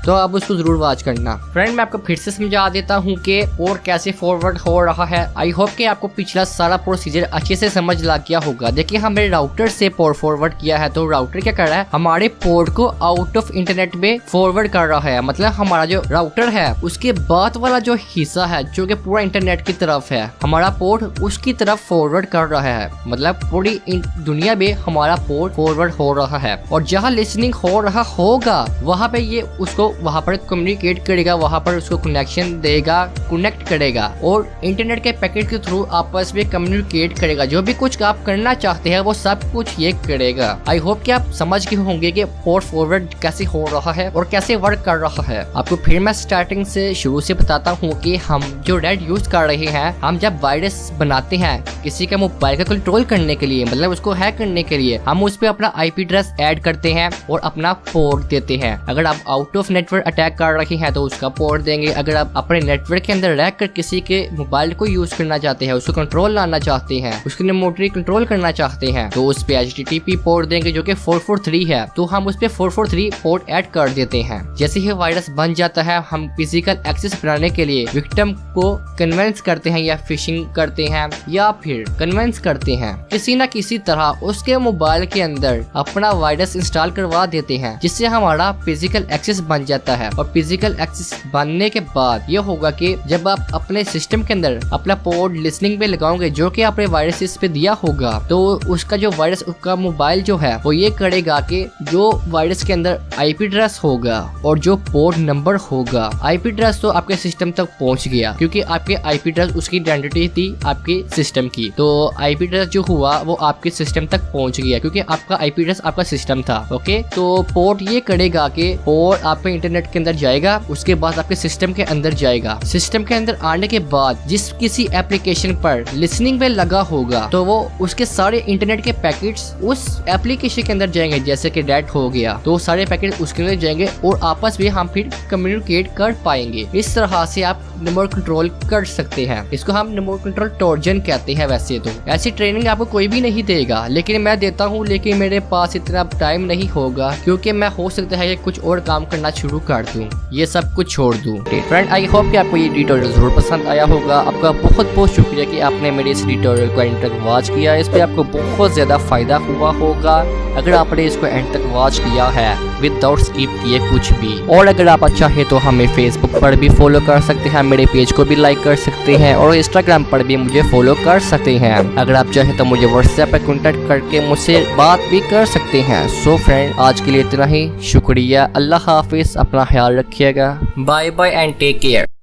तो आप उसको ज़रूर वॉच करना। फ्रेंड, मैं आपको फिर से समझा देता हूँ कि और कैसे फॉरवर्ड हो रहा है। आई होप कि आपको पिछला सारा प्रोसीजर अच्छे से समझ लग गया होगा। देखिए हमने राउटर से पोर्ट फॉरवर्ड किया है, तो राउटर क्या कर रहा है, हमारे पोर्ट को आउट ऑफ इंटरनेट में फॉरवर्ड कर रहा है। मतलब हमारा जो राउटर है उसके बाद वाला जो हिस्सा है जो कि पूरा इंटरनेट की तरफ है, हमारा पोर्ट उसकी तरफ फॉरवर्ड कर रहा है। मतलब पूरी दुनिया में हमारा पोर्ट फॉरवर्ड हो रहा है, और जहाँ लिसनिंग हो रहा होगा वहाँ पे ये उसको वहाँ पर कम्युनिकेट करेगा, वहाँ पर उसको कनेक्शन देगा, कनेक्ट करेगा और इंटरनेट के पैकेट के थ्रू आपस में कम्युनिकेट करेगा। जो भी कुछ आप करना चाहते हैं वो सब कुछ ये करेगा। आई होप कि आप समझ गए होंगे कि पोर्ट फॉरवर्ड कैसे हो रहा है और कैसे वर्क कर रहा है। आपको फिर मैं स्टार्टिंग से शुरू से बताता हूँ कि हम जो रेड यूज कर रहे हैं, हम जब वायरस बनाते हैं किसी का मोबाइल का कंट्रोल करने के लिए, मतलब उसको हैक करने के लिए, हम उस पर अपना IP एड्रेस ऐड करते हैं और अपना पोर्ट देते हैं। अगर आप आउट ऑफ नेटवर्क अटैक कर रहे हैं तो उसका पोर्ट देंगे। अगर आप अपने नेटवर्क के अंदर रह कर किसी के मोबाइल को यूज करना चाहते हैं, उसको कंट्रोल लाना चाहते हैं, उसकी रिमोटली कंट्रोल करना चाहते हैं, तो उस पे HTTP पोर्ट देंगे जो कि 443 है। तो हम उस पे 443 पोर्ट ऐड कर देते हैं। जैसे ही वायरस बन जाता है, हम फिजिकल एक्सेस बनाने के लिए विक्टिम को कन्विंस करते हैं या फिशिंग करते हैं या फिर कन्विंस करते हैं, किसी ना किसी तरह उसके मोबाइल के अंदर अपना वायरस इंस्टॉल करवा देते हैं, जिससे हमारा फिजिकल एक्सेस बन जाता है। और फिजिकल एक्सेस बनने के बाद ये होगा कि जब आप अपने सिस्टम के अंदर अपना पोर्ट लिसनिंग पे लगाओगे जो कि आपने वायरस पे दिया होगा, तो उसका जो वायरस, उसका मोबाइल जो है वो ये करेगा कि जो वायरस के अंदर IP एड्रेस होगा और जो पोर्ट नंबर होगा, IP एड्रेस तो आपके सिस्टम तक पहुंच गया क्योंकि आपके IP एड्रेस उसकी आइडेंटिटी थी आपके सिस्टम की। तो IP एड्रेस जो हुआ वो आपके सिस्टम तक पहुंच गया क्योंकि आपका IP एड्रेस आपका सिस्टम था। ओके, तो पोर्ट ये करेगा कि पोर्ट आपके इंटरनेट के अंदर जाएगा, उसके बाद आपके सिस्टम के अंदर जाएगा। सिस्टम के अंदर आने के बाद जिस किसी एप्लीकेशन पर लिसनिंग पे लगा होगा तो वो उसके सारे इंटरनेट के पैकेट्स उस एप्लीकेशन के अंदर जाएंगे। जैसे कि डेट हो गया तो सारे पैकेट उसके अंदर जाएंगे और आपस में हम फिर कम्युनिकेट कर पाएंगे। इस तरह से आप रिमोट कंट्रोल कर सकते हैं। इसको हम रिमोट कंट्रोल ट्रोजन कहते हैं। वैसे तो ऐसी ट्रेनिंग आपको कोई भी नहीं देगा, लेकिन मैं देता हूँ, लेकिन मेरे पास इतना टाइम नहीं होगा क्योंकि मैं हो सकता है कि कुछ और काम करना शुरू कर दूं, ये सब कुछ छोड़ दूं। फ्रेंड, आई होप कि आपको ये ट्यूटोरियल जरूर पसंद आया होगा। आपका बहुत बहुत शुक्रिया कि आपने मेरे इस ट्यूटोरियल को एंड तक वॉच किया। इस पे आपको बहुत ज्यादा फायदा हुआ होगा अगर आपने इसको एंड तक वॉच किया है विदाउट स्किप किए कुछ भी। और अगर आप चाहे तो हमें फेसबुक पर भी फॉलो कर सकते हैं, मेरे पेज को भी लाइक कर सकते हैं और इंस्टाग्राम पर भी मुझे फॉलो कर सकते हैं। अगर आप चाहे तो मुझे व्हाट्सएप पर कॉन्टेक्ट करके मुझसे बात भी कर सकते हैं। सो फ्रेंड, आज के लिए इतना ही। शुक्रिया, अल्लाह हाफिज, अपना ख्याल रखिएगा, bye bye and take care.